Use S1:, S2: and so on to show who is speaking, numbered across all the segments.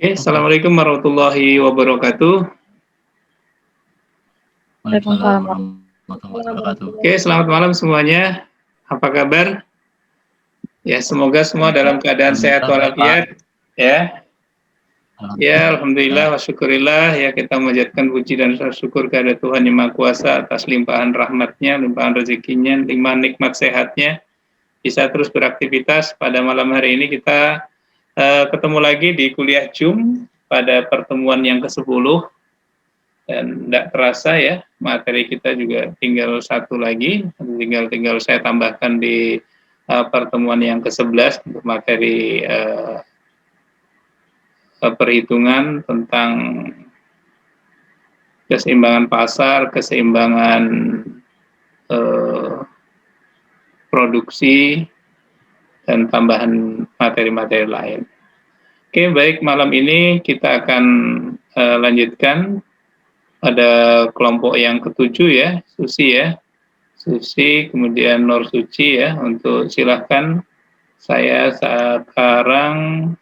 S1: Oke, assalamualaikum warahmatullahi wabarakatuh.
S2: Waalaikumsalam warahmatullahi wabarakatuh.
S1: Oke, selamat malam semuanya. Apa kabar? Ya, semoga semua dalam keadaan sehat walafiat. Ya, ya, alhamdulillah, wa syukurillah. Ya, kita menjadikan puji dan syukur kepada Tuhan Yang Maha Kuasa atas limpahan rahmatnya, limpahan rezekinya, limpahan nikmat sehatnya. Bisa terus beraktivitas. Pada malam hari ini kita ketemu lagi di kuliah Zoom pada pertemuan yang ke-10. Dan tidak terasa ya, materi kita juga tinggal satu lagi, tinggal saya tambahkan di pertemuan yang ke-11 untuk materi perhitungan tentang keseimbangan pasar, keseimbangan produksi, dan tambahan materi-materi lain. Oke, baik, malam ini kita akan lanjutkan pada kelompok yang ke-7 ya, Susi ya. Susi, kemudian Nur Suci ya, untuk silahkan saya sekarang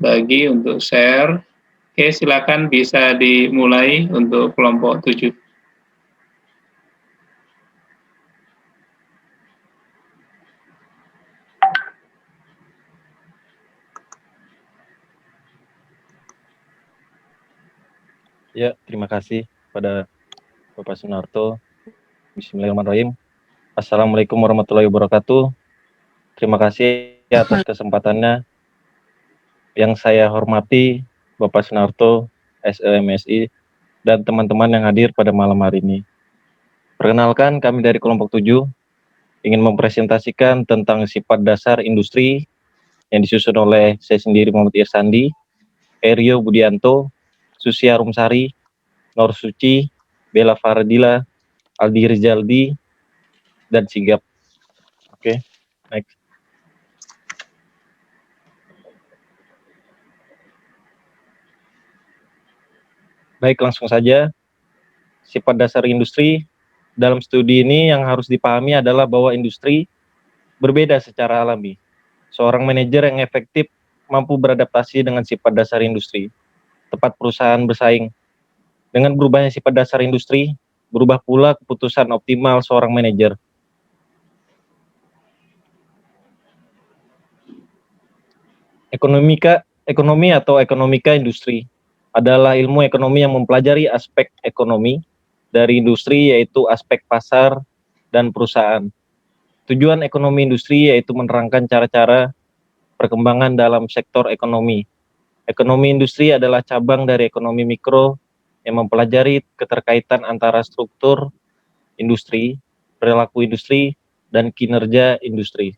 S1: bagi untuk share. Oke, silakan bisa dimulai untuk kelompok 7.
S3: Ya, terima kasih pada Bapak Sunarto. Bismillahirrahmanirrahim. Assalamualaikum warahmatullahi wabarakatuh. Terima kasih atas kesempatannya. Yang saya hormati Bapak Sunarto, SEMSI, dan teman-teman yang hadir pada malam hari ini. Perkenalkan, kami dari kelompok 7 ingin mempresentasikan tentang sifat dasar industri yang disusun oleh saya sendiri Muhammad Irsandi, Erio Budianto, Susi Arumsari, Nur Suci, Bella Faradila, Aldi Rizaldi, dan Sigap. Oke, next. Baik, langsung saja. Sifat dasar industri. Dalam studi ini yang harus dipahami adalah bahwa industri berbeda secara alami. Seorang manajer yang efektif mampu beradaptasi dengan sifat dasar industri. Tepat perusahaan bersaing. Dengan berubahnya sifat dasar industri, berubah pula keputusan optimal seorang manajer. Ekonomi atau ekonomika industri adalah ilmu ekonomi yang mempelajari aspek ekonomi dari industri, yaitu aspek pasar dan perusahaan. Tujuan ekonomi industri yaitu menerangkan cara-cara perkembangan dalam sektor ekonomi. Ekonomi industri adalah cabang dari ekonomi mikro yang mempelajari keterkaitan antara struktur industri, perilaku industri, dan kinerja industri.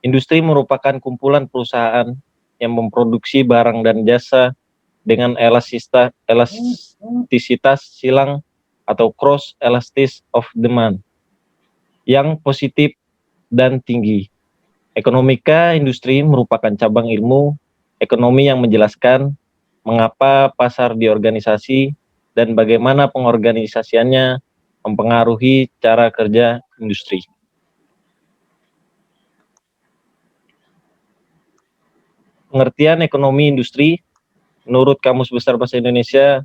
S3: Industri merupakan kumpulan perusahaan yang memproduksi barang dan jasa dengan elastisitas silang atau cross elastic of demand yang positif dan tinggi. Ekonomika industri merupakan cabang ilmu ekonomi yang menjelaskan mengapa pasar diorganisasi dan bagaimana pengorganisasiannya mempengaruhi cara kerja industri. Pengertian ekonomi industri menurut Kamus Besar Bahasa Indonesia,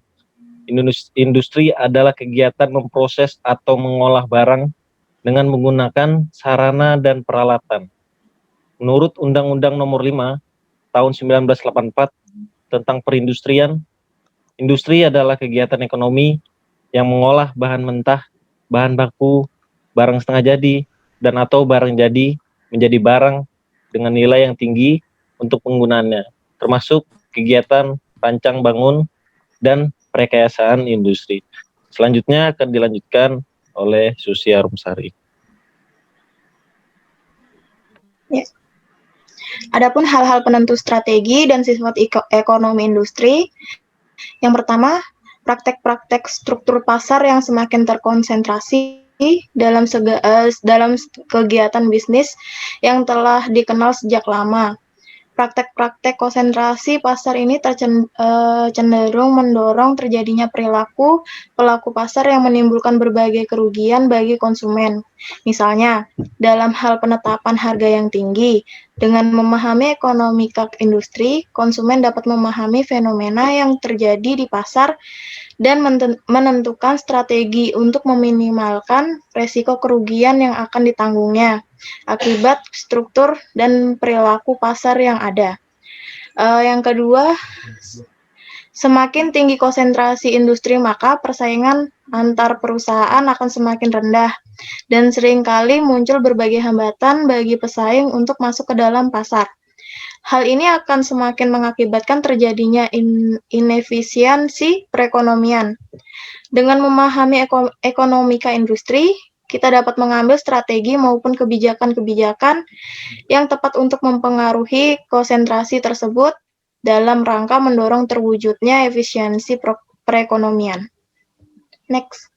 S3: industri adalah kegiatan memproses atau mengolah barang dengan menggunakan sarana dan peralatan. Menurut Undang-Undang Nomor 5 Tahun 1984 tentang perindustrian, industri adalah kegiatan ekonomi yang mengolah bahan mentah, bahan baku, barang setengah jadi, dan atau barang jadi menjadi barang dengan nilai yang tinggi untuk penggunaannya, termasuk kegiatan rancang bangun dan perekayasaan industri. Selanjutnya akan dilanjutkan oleh Susi Arumsari.
S2: Ya. Adapun hal-hal penentu strategi dan sifat ekonomi industri, yang pertama, praktek-praktek struktur pasar yang semakin terkonsentrasi dalam kegiatan bisnis yang telah dikenal sejak lama. Praktek-praktek konsentrasi pasar ini cenderung mendorong terjadinya perilaku pelaku pasar yang menimbulkan berbagai kerugian bagi konsumen. Misalnya, dalam hal penetapan harga yang tinggi, dengan memahami ekonomika industri, konsumen dapat memahami fenomena yang terjadi di pasar dan menentukan strategi untuk meminimalkan resiko kerugian yang akan ditanggungnya akibat struktur dan perilaku pasar yang ada. Yang kedua, semakin tinggi konsentrasi industri, maka persaingan antar perusahaan akan semakin rendah dan seringkali muncul berbagai hambatan bagi pesaing untuk masuk ke dalam pasar. Hal ini akan semakin mengakibatkan terjadinya inefisiensi perekonomian. Dengan memahami ekonomika industri, kita dapat mengambil strategi maupun kebijakan-kebijakan yang tepat untuk mempengaruhi konsentrasi tersebut dalam rangka mendorong terwujudnya efisiensi perekonomian. Next.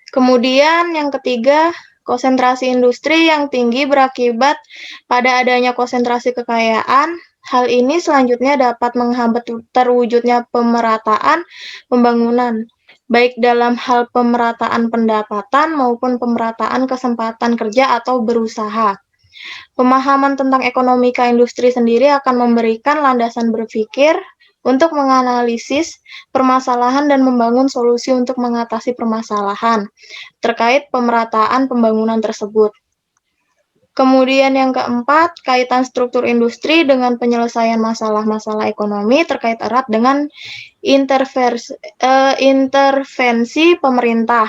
S2: Kemudian yang ketiga, konsentrasi industri yang tinggi berakibat pada adanya konsentrasi kekayaan. Hal ini selanjutnya dapat menghambat terwujudnya pemerataan pembangunan, baik dalam hal pemerataan pendapatan maupun pemerataan kesempatan kerja atau berusaha. Pemahaman tentang ekonomika industri sendiri akan memberikan landasan berpikir untuk menganalisis permasalahan dan membangun solusi untuk mengatasi permasalahan terkait pemerataan pembangunan tersebut. Kemudian yang keempat, kaitan struktur industri dengan penyelesaian masalah-masalah ekonomi terkait erat dengan intervensi pemerintah.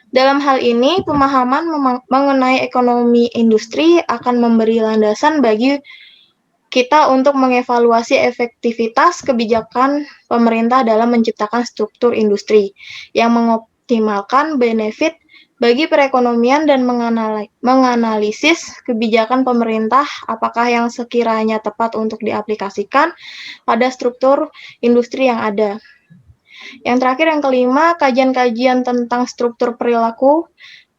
S2: Dalam hal ini, pemahaman mengenai ekonomi industri akan memberi landasan bagi kita untuk mengevaluasi efektivitas kebijakan pemerintah dalam menciptakan struktur industri yang mengoptimalkan benefit bagi perekonomian dan menganalisis kebijakan pemerintah apakah yang sekiranya tepat untuk diaplikasikan pada struktur industri yang ada. Yang terakhir, yang kelima, kajian-kajian tentang struktur perilaku,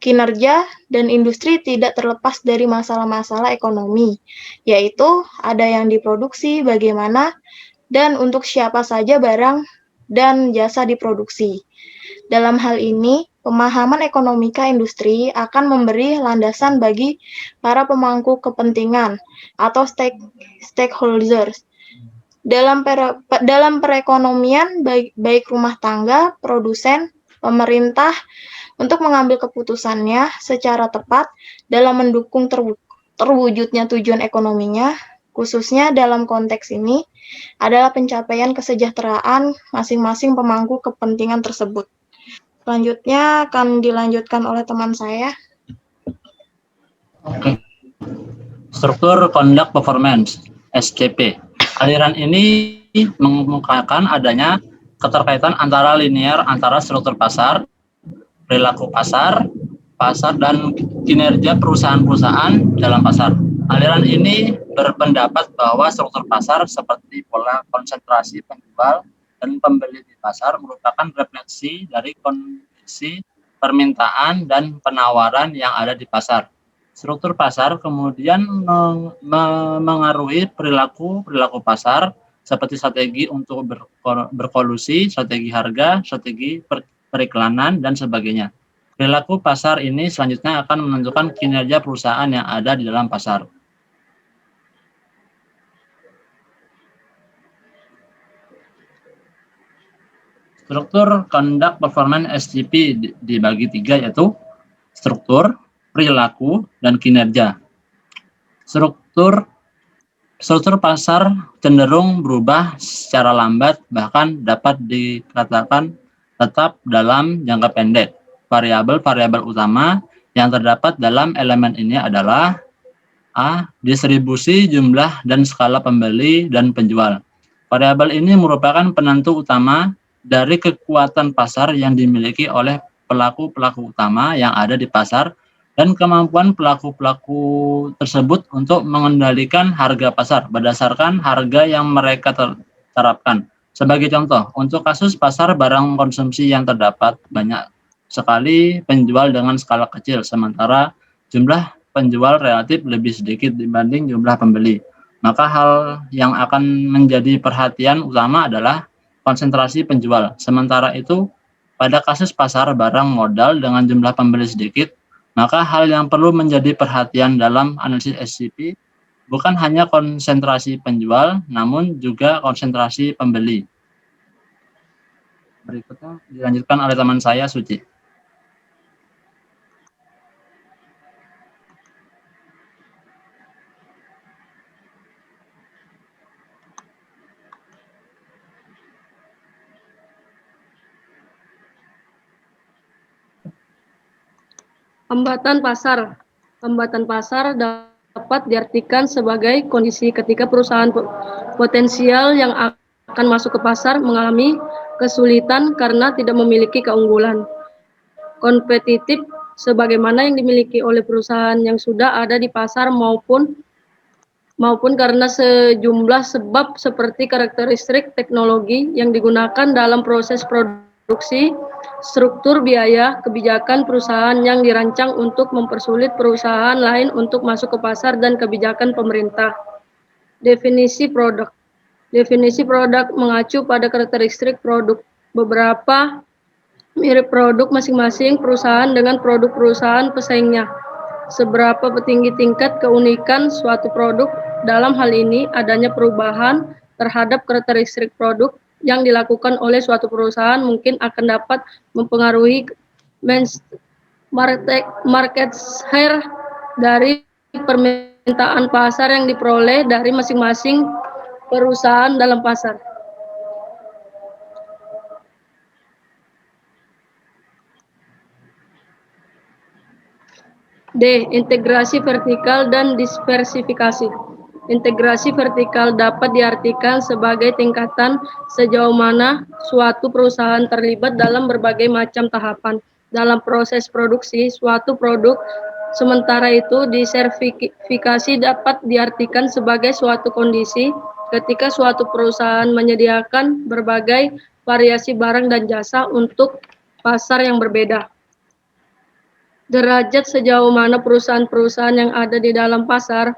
S2: kinerja, dan industri tidak terlepas dari masalah-masalah ekonomi, yaitu ada yang diproduksi, bagaimana, dan untuk siapa saja barang dan jasa diproduksi. Dalam hal ini, pemahaman ekonomika industri akan memberi landasan bagi para pemangku kepentingan atau stakeholders dalam perekonomian, baik rumah tangga, produsen, pemerintah, untuk mengambil keputusannya secara tepat dalam mendukung terwujudnya tujuan ekonominya, khususnya dalam konteks ini adalah pencapaian kesejahteraan masing-masing pemangku kepentingan tersebut. Selanjutnya akan dilanjutkan oleh teman saya.
S4: Oke. Struktur Conduct Performance, SCP. Aliran ini mengemukakan adanya keterkaitan antara linear antara struktur pasar, perilaku pasar, dan kinerja perusahaan-perusahaan dalam pasar. Aliran ini berpendapat bahwa struktur pasar seperti pola konsentrasi penjual dan pembeli di pasar merupakan refleksi dari kondisi permintaan dan penawaran yang ada di pasar. Struktur pasar kemudian mengaruhi perilaku pasar seperti strategi untuk berkolusi, strategi harga, strategi periklanan, dan sebagainya. Perilaku pasar ini selanjutnya akan menentukan kinerja perusahaan yang ada di dalam pasar. Struktur Conduct Performance SCP dibagi tiga, yaitu struktur, perilaku, dan kinerja. Struktur pasar cenderung berubah secara lambat, bahkan dapat dikatakan tetap dalam jangka pendek. Variabel-variabel utama yang terdapat dalam elemen ini adalah A. Distribusi, jumlah, dan skala pembeli dan penjual. Variabel ini merupakan penentu utama dari kekuatan pasar yang dimiliki oleh pelaku-pelaku utama yang ada di pasar dan kemampuan pelaku-pelaku tersebut untuk mengendalikan harga pasar berdasarkan harga yang mereka terapkan. Sebagai contoh, untuk kasus pasar barang konsumsi yang terdapat banyak sekali penjual dengan skala kecil, sementara jumlah penjual relatif lebih sedikit dibanding jumlah pembeli. Maka hal yang akan menjadi perhatian utama adalah konsentrasi penjual. Sementara itu, pada kasus pasar barang modal dengan jumlah pembeli sedikit, maka hal yang perlu menjadi perhatian dalam analisis SCP bukan hanya konsentrasi penjual, namun juga konsentrasi pembeli. Berikutnya dilanjutkan oleh teman saya, Suci.
S5: Hambatan pasar. Hambatan pasar dapat diartikan sebagai kondisi ketika perusahaan potensial yang akan masuk ke pasar mengalami kesulitan karena tidak memiliki keunggulan kompetitif sebagaimana yang dimiliki oleh perusahaan yang sudah ada di pasar maupun karena sejumlah sebab seperti karakteristik teknologi yang digunakan dalam proses produksi, struktur biaya, kebijakan perusahaan yang dirancang untuk mempersulit perusahaan lain untuk masuk ke pasar, dan kebijakan pemerintah. Definisi produk. Definisi produk mengacu pada karakteristik produk. Beberapa mirip produk masing-masing perusahaan dengan produk perusahaan pesaingnya. Seberapa tinggi tingkat keunikan suatu produk, dalam hal ini adanya perubahan terhadap karakteristik produk yang dilakukan oleh suatu perusahaan mungkin akan dapat mempengaruhi market share dari permintaan pasar yang diperoleh dari masing-masing perusahaan dalam pasar. D. Integrasi vertikal dan diversifikasi. Integrasi vertikal dapat diartikan sebagai tingkatan sejauh mana suatu perusahaan terlibat dalam berbagai macam tahapan dalam proses produksi suatu produk. Sementara itu, diversifikasi dapat diartikan sebagai suatu kondisi ketika suatu perusahaan menyediakan berbagai variasi barang dan jasa untuk pasar yang berbeda. Derajat sejauh mana perusahaan-perusahaan yang ada di dalam pasar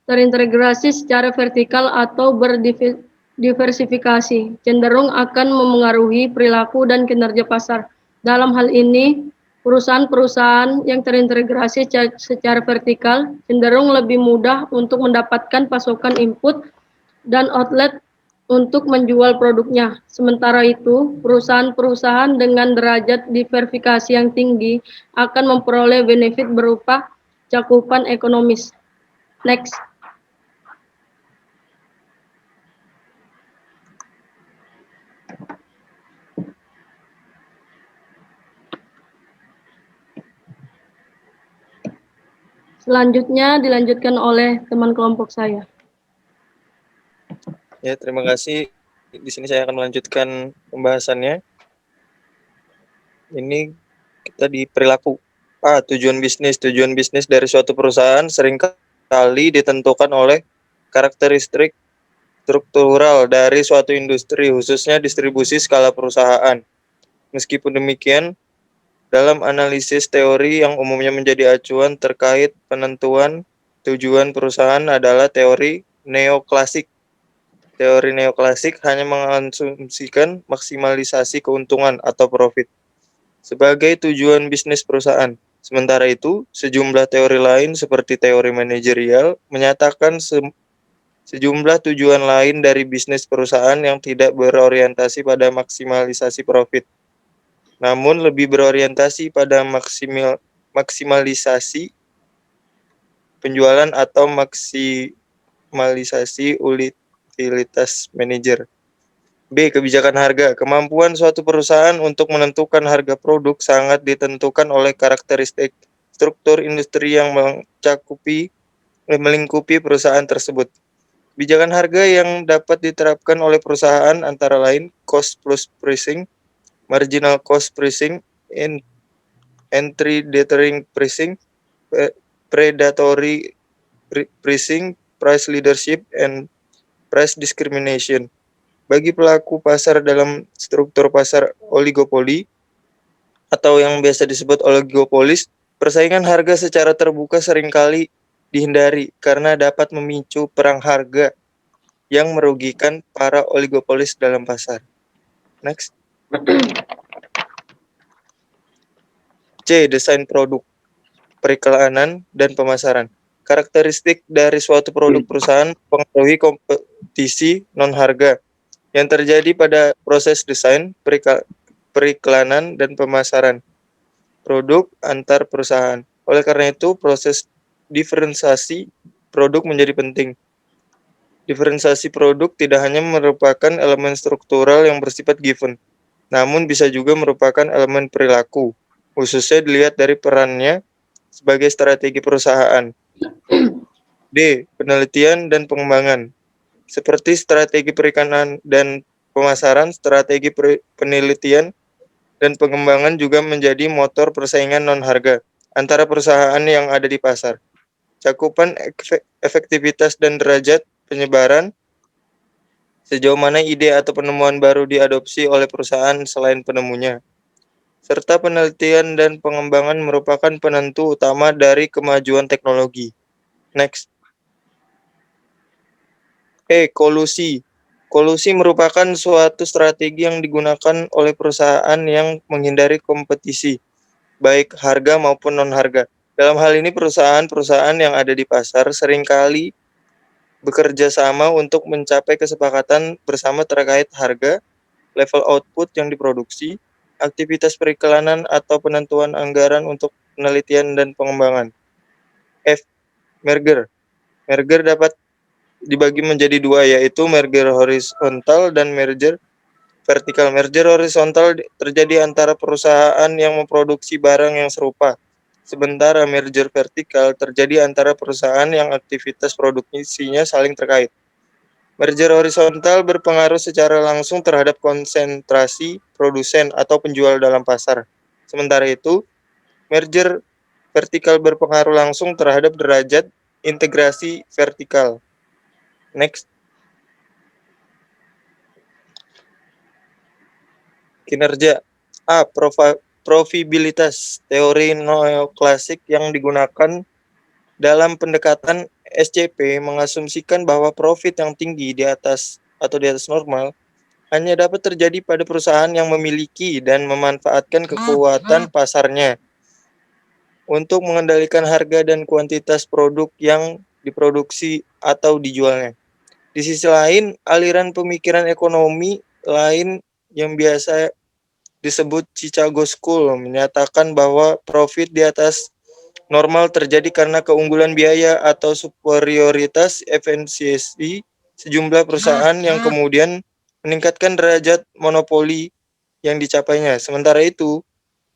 S5: terintegrasi secara vertikal atau berdiversifikasi cenderung akan memengaruhi perilaku dan kinerja pasar. Dalam hal ini, perusahaan-perusahaan yang terintegrasi secara vertikal cenderung lebih mudah untuk mendapatkan pasokan input dan outlet untuk menjual produknya. Sementara itu, perusahaan-perusahaan dengan derajat diversifikasi yang tinggi akan memperoleh benefit berupa cakupan ekonomis. Next. Selanjutnya dilanjutkan oleh teman kelompok saya.
S6: Ya, terima kasih. Di sini saya akan melanjutkan pembahasannya. Ini kita di perilaku. Tujuan bisnis. Tujuan bisnis dari suatu perusahaan seringkali ditentukan oleh karakteristik struktural dari suatu industri, khususnya distribusi skala perusahaan. Meskipun demikian, dalam analisis teori yang umumnya menjadi acuan terkait penentuan tujuan perusahaan adalah teori neoklasik. Teori neoklasik hanya mengasumsikan maksimalisasi keuntungan atau profit sebagai tujuan bisnis perusahaan. Sementara itu, sejumlah teori lain seperti teori manajerial menyatakan sejumlah tujuan lain dari bisnis perusahaan yang tidak berorientasi pada maksimalisasi profit, namun lebih berorientasi pada maksimalisasi penjualan atau maksimalisasi utilitas manajer. B. Kebijakan harga. Kemampuan suatu perusahaan untuk menentukan harga produk sangat ditentukan oleh karakteristik struktur industri yang melingkupi perusahaan tersebut. Kebijakan harga yang dapat diterapkan oleh perusahaan antara lain cost plus pricing, marginal cost pricing, entry deterring pricing, predatory pricing, price leadership, and price discrimination. Bagi pelaku pasar dalam struktur pasar oligopoli atau yang biasa disebut oligopolis, Persaingan harga secara terbuka seringkali dihindari karena dapat memicu perang harga yang merugikan para oligopolis dalam pasar. Next. C. Desain produk, periklanan, dan pemasaran. Karakteristik dari suatu produk perusahaan mempengaruhi kompetisi non-harga yang terjadi pada proses desain, periklanan, dan pemasaran produk antar perusahaan. Oleh karena itu, proses diferensiasi produk menjadi penting. Diferensiasi produk tidak hanya merupakan elemen struktural yang bersifat given, namun bisa juga merupakan elemen perilaku, khususnya dilihat dari perannya sebagai strategi perusahaan. D. Penelitian dan pengembangan. Seperti strategi periklanan dan pemasaran, strategi penelitian dan pengembangan juga menjadi motor persaingan non-harga antara perusahaan yang ada di pasar. Cakupan efektivitas dan derajat penyebaran, sejauh mana ide atau penemuan baru diadopsi oleh perusahaan selain penemunya, serta penelitian dan pengembangan merupakan penentu utama dari kemajuan teknologi. Next. Kolusi. Kolusi merupakan suatu strategi yang digunakan oleh perusahaan yang menghindari kompetisi, baik harga maupun non-harga. Dalam hal ini perusahaan-perusahaan yang ada di pasar seringkali bekerja sama untuk mencapai kesepakatan bersama terkait harga, level output yang diproduksi, aktivitas periklanan atau penentuan anggaran untuk penelitian dan pengembangan. F. Merger. Merger dapat dibagi menjadi dua, yaitu merger horizontal dan merger vertikal. Merger horizontal terjadi antara perusahaan yang memproduksi barang yang serupa, sementara merger vertikal terjadi antara perusahaan yang aktivitas produksinya saling terkait. Merger horizontal berpengaruh secara langsung terhadap konsentrasi produsen atau penjual dalam pasar. Sementara itu, merger vertikal berpengaruh langsung terhadap derajat integrasi vertikal. Next. Kinerja. A. Profitabilitas. Teori neoklasik yang digunakan dalam pendekatan SCP mengasumsikan bahwa profit yang tinggi di atas normal hanya dapat terjadi pada perusahaan yang memiliki dan memanfaatkan kekuatan pasarnya untuk mengendalikan harga dan kuantitas produk yang diproduksi atau dijualnya. Di sisi lain, aliran pemikiran ekonomi lain yang biasa disebut Chicago School menyatakan bahwa profit di atas normal terjadi karena keunggulan biaya atau superioritas efisiensi sejumlah perusahaan yang kemudian meningkatkan derajat monopoli yang dicapainya. Sementara itu,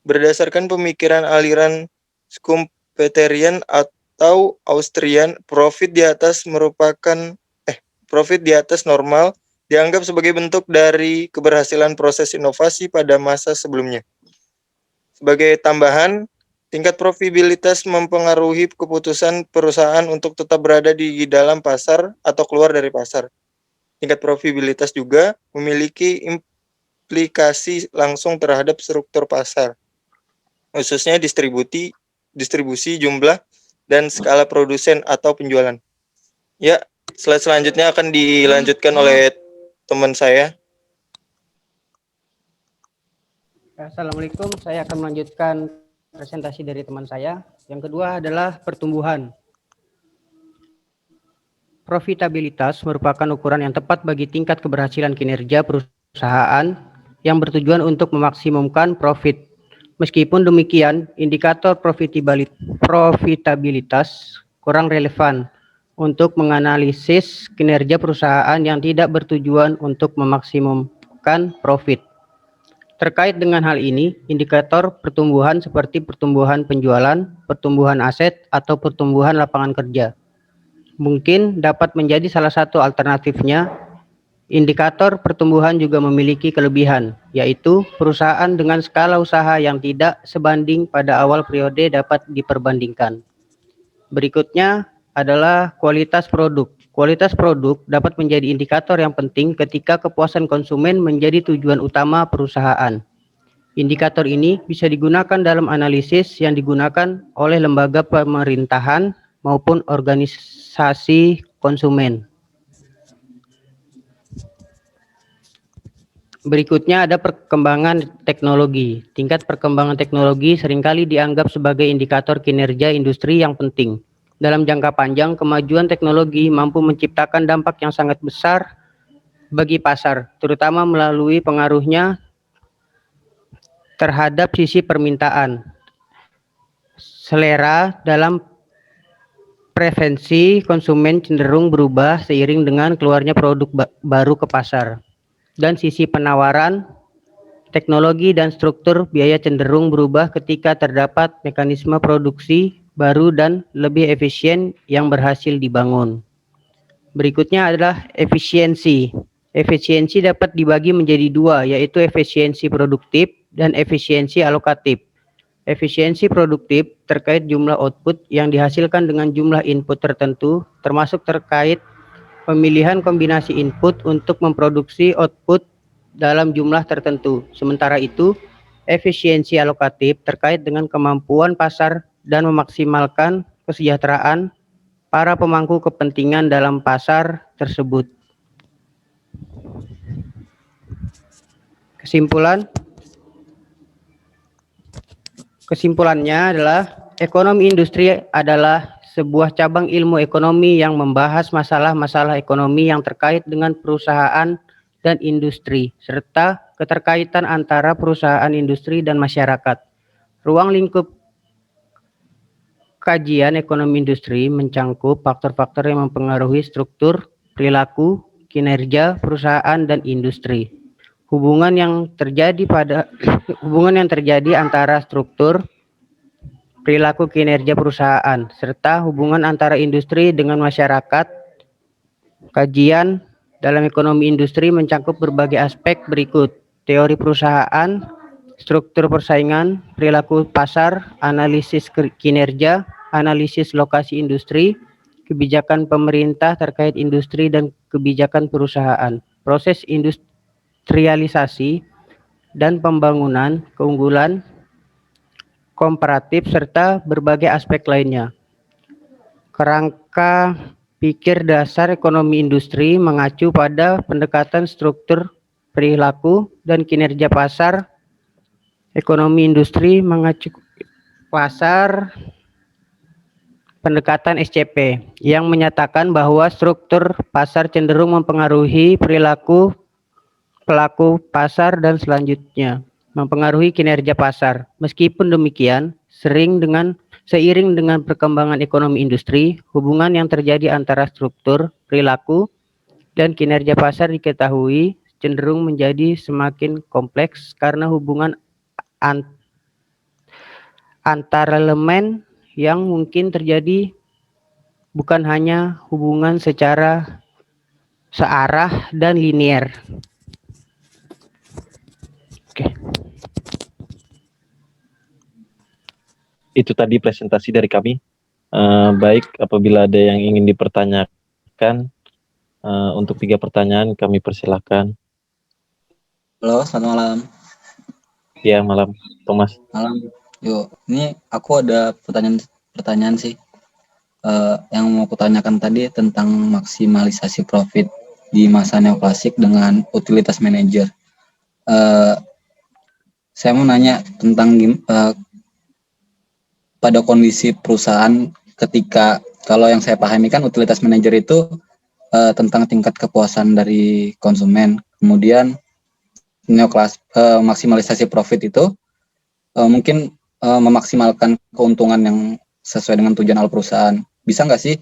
S6: berdasarkan pemikiran aliran Schumpeterian atau Austrian, profit di atas normal dianggap sebagai bentuk dari keberhasilan proses inovasi pada masa sebelumnya. Sebagai tambahan, tingkat profitabilitas mempengaruhi keputusan perusahaan untuk tetap berada di dalam pasar atau keluar dari pasar. Tingkat profitabilitas juga memiliki implikasi langsung terhadap struktur pasar, khususnya distribusi jumlah dan skala produsen atau penjualan. Ya, slide selanjutnya akan dilanjutkan oleh teman saya.
S7: Assalamualaikum, saya akan melanjutkan presentasi dari teman saya. Yang kedua adalah pertumbuhan. Profitabilitas merupakan ukuran yang tepat bagi tingkat keberhasilan kinerja perusahaan yang bertujuan untuk memaksimumkan profit. Meskipun demikian, indikator profitabilitas kurang relevan untuk menganalisis kinerja perusahaan yang tidak bertujuan untuk memaksimumkan profit. Terkait dengan hal ini, indikator pertumbuhan seperti pertumbuhan penjualan, pertumbuhan aset, atau pertumbuhan lapangan kerja mungkin dapat menjadi salah satu alternatifnya. Indikator pertumbuhan juga memiliki kelebihan, yaitu perusahaan dengan skala usaha yang tidak sebanding pada awal periode dapat diperbandingkan. Berikutnya adalah kualitas produk. Kualitas produk dapat menjadi indikator yang penting ketika kepuasan konsumen menjadi tujuan utama perusahaan. Indikator ini bisa digunakan dalam analisis yang digunakan oleh lembaga pemerintahan maupun organisasi konsumen. Berikutnya ada perkembangan teknologi. Tingkat perkembangan teknologi seringkali dianggap sebagai indikator kinerja industri yang penting. Dalam jangka panjang, kemajuan teknologi mampu menciptakan dampak yang sangat besar bagi pasar, terutama melalui pengaruhnya terhadap sisi permintaan, selera dalam preferensi konsumen cenderung berubah seiring dengan keluarnya produk baru ke pasar, dan sisi penawaran, teknologi dan struktur biaya cenderung berubah ketika terdapat mekanisme produksi baru dan lebih efisien yang berhasil dibangun. Berikutnya adalah efisiensi. Efisiensi dapat dibagi menjadi dua, yaitu efisiensi produktif dan efisiensi alokatif. Efisiensi produktif terkait jumlah output yang dihasilkan dengan jumlah input tertentu, termasuk terkait pemilihan kombinasi input untuk memproduksi output dalam jumlah tertentu. Sementara itu, efisiensi alokatif terkait dengan kemampuan pasar dan memaksimalkan kesejahteraan para pemangku kepentingan dalam pasar tersebut. Kesimpulannya adalah ekonomi industri adalah sebuah cabang ilmu ekonomi yang membahas masalah-masalah ekonomi yang terkait dengan perusahaan dan industri, serta keterkaitan antara perusahaan industri dan masyarakat. Ruang lingkup kajian ekonomi industri mencangkup faktor-faktor yang mempengaruhi struktur, perilaku, kinerja perusahaan dan industri. Hubungan yang terjadi antara struktur, perilaku kinerja perusahaan, serta hubungan antara industri dengan masyarakat. Kajian dalam ekonomi industri mencangkup berbagai aspek berikut: teori perusahaan, struktur persaingan, perilaku pasar, analisis kinerja, analisis lokasi industri, kebijakan pemerintah terkait industri dan kebijakan perusahaan, proses industrialisasi dan pembangunan, keunggulan komparatif, serta berbagai aspek lainnya. Kerangka pikir dasar ekonomi industri mengacu pada pendekatan struktur, perilaku, dan kinerja pasar. Ekonomi industri mengacu pasar pendekatan SCP yang menyatakan bahwa struktur pasar cenderung mempengaruhi perilaku pelaku pasar dan selanjutnya mempengaruhi kinerja pasar. Meskipun demikian, seiring dengan perkembangan ekonomi industri, hubungan yang terjadi antara struktur, perilaku, dan kinerja pasar diketahui cenderung menjadi semakin kompleks karena hubungan antar elemen yang mungkin terjadi bukan hanya hubungan secara searah dan linier. Oke.
S3: Itu tadi presentasi dari kami. Baik, apabila ada yang ingin dipertanyakan, untuk 3 pertanyaan kami persilahkan.
S8: Halo, selamat malam.
S3: Ya, malam, Thomas.
S8: Malam. Yuk, ini aku ada pertanyaan sih. Yang mau kutanyakan tadi tentang maksimalisasi profit di masa neoklasik dengan utilitas manager. Saya mau nanya tentang pada kondisi perusahaan ketika, kalau yang saya pahami kan utilitas manager itu tentang tingkat kepuasan dari konsumen, kemudian maksimalisasi profit itu mungkin memaksimalkan keuntungan yang sesuai dengan tujuan awal perusahaan. Bisa nggak sih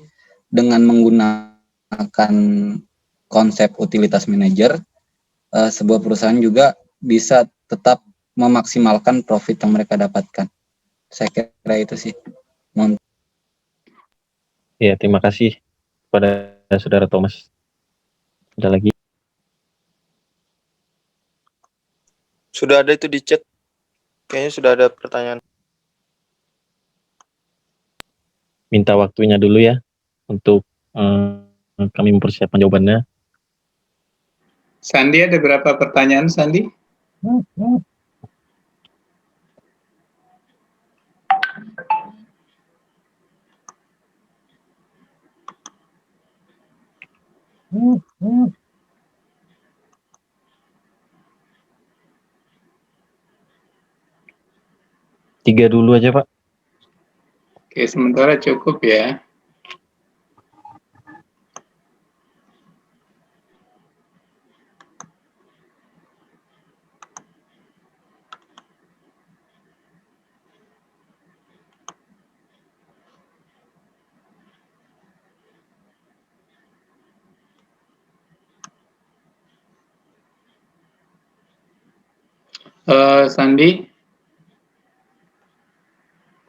S8: dengan menggunakan konsep utilitas manager, sebuah perusahaan juga bisa tetap memaksimalkan profit yang mereka dapatkan? Saya kira itu sih.
S3: Ya, terima kasih kepada Saudara Thomas. Ada lagi?
S6: Sudah ada itu di chat. Kayaknya sudah ada pertanyaan.
S3: Minta waktunya dulu ya untuk kami mempersiapkan jawabannya.
S1: Sandi, ada berapa pertanyaan, Sandi?
S3: Tiga dulu aja, Pak.
S1: Oke, sementara cukup ya. Sandi,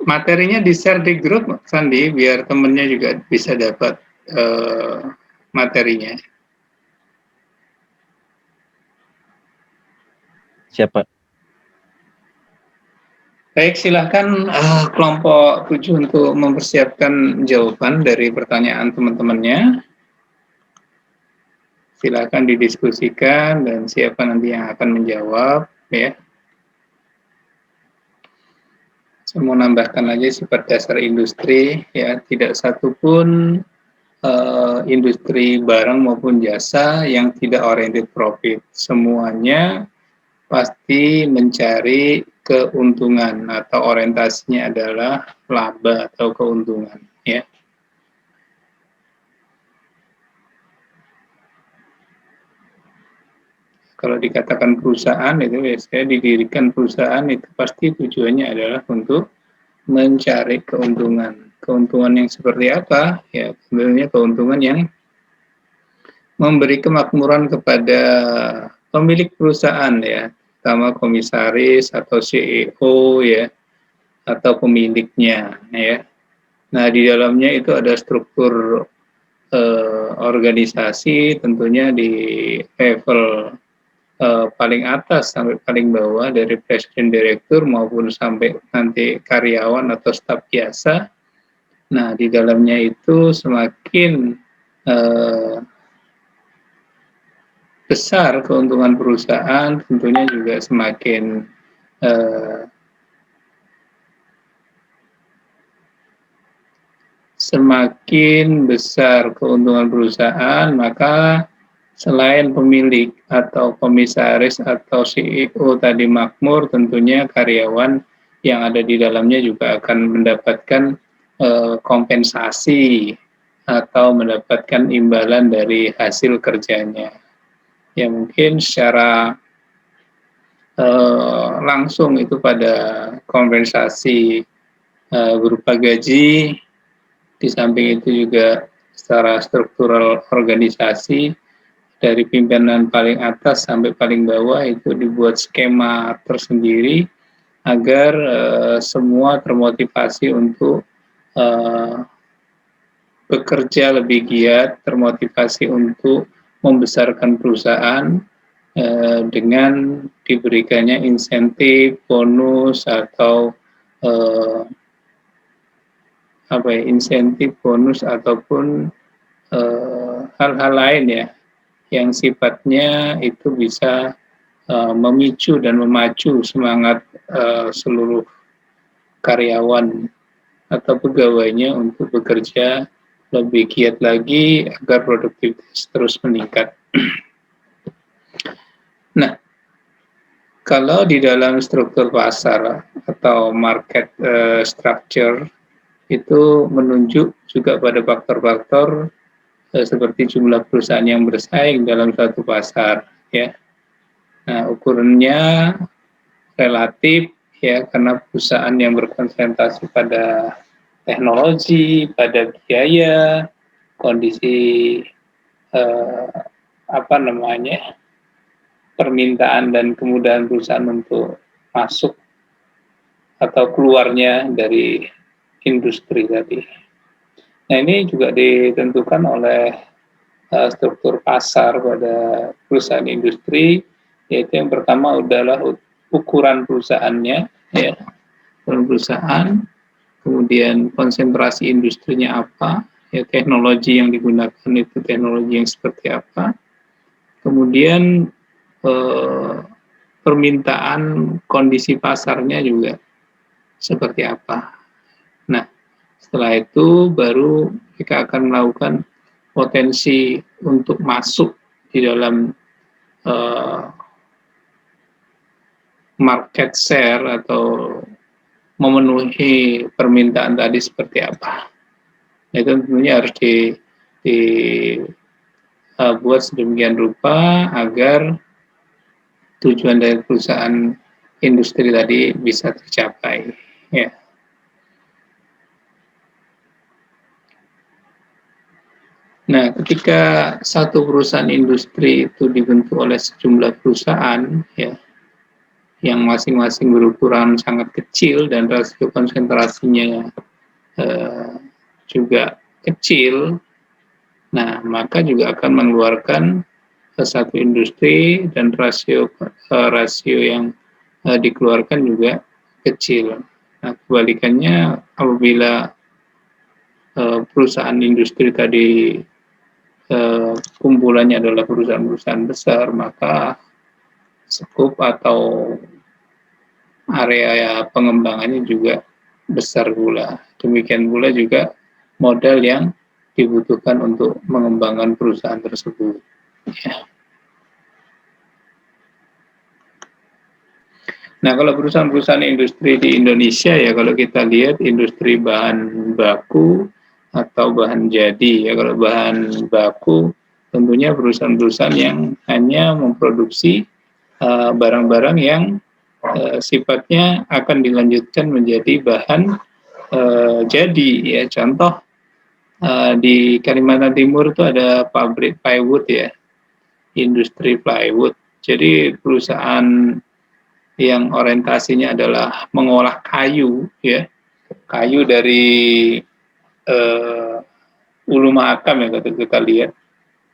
S1: materinya di-share di grup, Sandi, biar temennya juga bisa dapat materinya.
S3: Siapa?
S1: Baik, silahkan kelompok 7 untuk mempersiapkan jawaban dari pertanyaan teman-temannya. Silakan didiskusikan dan siapa nanti yang akan menjawab, ya. Saya mau nambahkan aja sifat dasar industri, ya, tidak satupun industri barang maupun jasa yang tidak oriented profit. Semuanya pasti mencari keuntungan atau orientasinya adalah laba atau keuntungan, ya. Kalau dikatakan perusahaan itu biasanya didirikan perusahaan itu pasti tujuannya adalah untuk mencari keuntungan. Keuntungan yang seperti apa? Ya, sebenarnya keuntungan yang memberi kemakmuran kepada pemilik perusahaan, ya, terutama komisaris atau CEO, ya, atau pemiliknya, ya. Nah, di dalamnya itu ada struktur organisasi, tentunya di level paling atas sampai paling bawah, dari presiden direktur maupun sampai nanti karyawan atau staf biasa. Nah, di dalamnya itu semakin besar keuntungan perusahaan, tentunya juga semakin besar keuntungan perusahaan, maka selain pemilik atau komisaris atau CEO tadi makmur, tentunya karyawan yang ada di dalamnya juga akan mendapatkan kompensasi atau mendapatkan imbalan dari hasil kerjanya. Ya, mungkin secara langsung itu pada kompensasi berupa gaji, di samping itu juga secara struktural organisasi dari pimpinan paling atas sampai paling bawah itu dibuat skema tersendiri agar semua termotivasi untuk bekerja lebih giat, termotivasi untuk membesarkan perusahaan dengan diberikannya insentif, bonus atau insentif, bonus ataupun hal-hal lain, ya, yang sifatnya itu bisa memicu dan memacu semangat seluruh karyawan atau pegawainya untuk bekerja lebih giat lagi agar produktivitas terus meningkat. Nah, kalau di dalam struktur pasar atau market structure itu menunjuk juga pada faktor-faktor seperti jumlah perusahaan yang bersaing dalam satu pasar, ya. Nah, ukurannya relatif, ya, karena perusahaan yang berkonsentrasi pada teknologi, pada biaya, kondisi permintaan dan kemudahan perusahaan untuk masuk atau keluarnya dari industri tadi. Nah, ini juga ditentukan oleh struktur pasar pada perusahaan industri, yaitu yang pertama adalah ukuran perusahaannya, ya, perusahaan, kemudian konsentrasi industrinya apa, ya, teknologi yang digunakan itu teknologi yang seperti apa, kemudian permintaan kondisi pasarnya juga seperti apa. Nah, setelah itu baru kita akan melakukan potensi untuk masuk di dalam market share atau memenuhi permintaan tadi seperti apa. Itu tentunya harus dibuat sedemikian rupa agar tujuan dari perusahaan industri tadi bisa tercapai. Ya. Nah, ketika satu perusahaan industri itu dibentuk oleh sejumlah perusahaan, ya, yang masing-masing berukuran sangat kecil dan rasio konsentrasinya juga kecil, nah maka juga akan mengeluarkan satu industri dan rasio yang dikeluarkan juga kecil. Nah, kebalikannya apabila perusahaan industri tadi kumpulannya adalah perusahaan-perusahaan besar, maka skup atau area pengembangannya juga besar pula. Demikian pula juga modal yang dibutuhkan untuk mengembangkan perusahaan tersebut. Ya. Nah, kalau perusahaan-perusahaan industri di Indonesia, ya kalau kita lihat industri bahan baku atau bahan jadi, ya kalau bahan baku tentunya perusahaan-perusahaan yang hanya memproduksi barang-barang yang sifatnya akan dilanjutkan menjadi bahan jadi, ya contoh di Kalimantan Timur itu ada pabrik plywood, ya, industri plywood. Jadi perusahaan yang orientasinya adalah mengolah kayu, ya, kayu dari ulu mahakam, ya kalau kita lihat,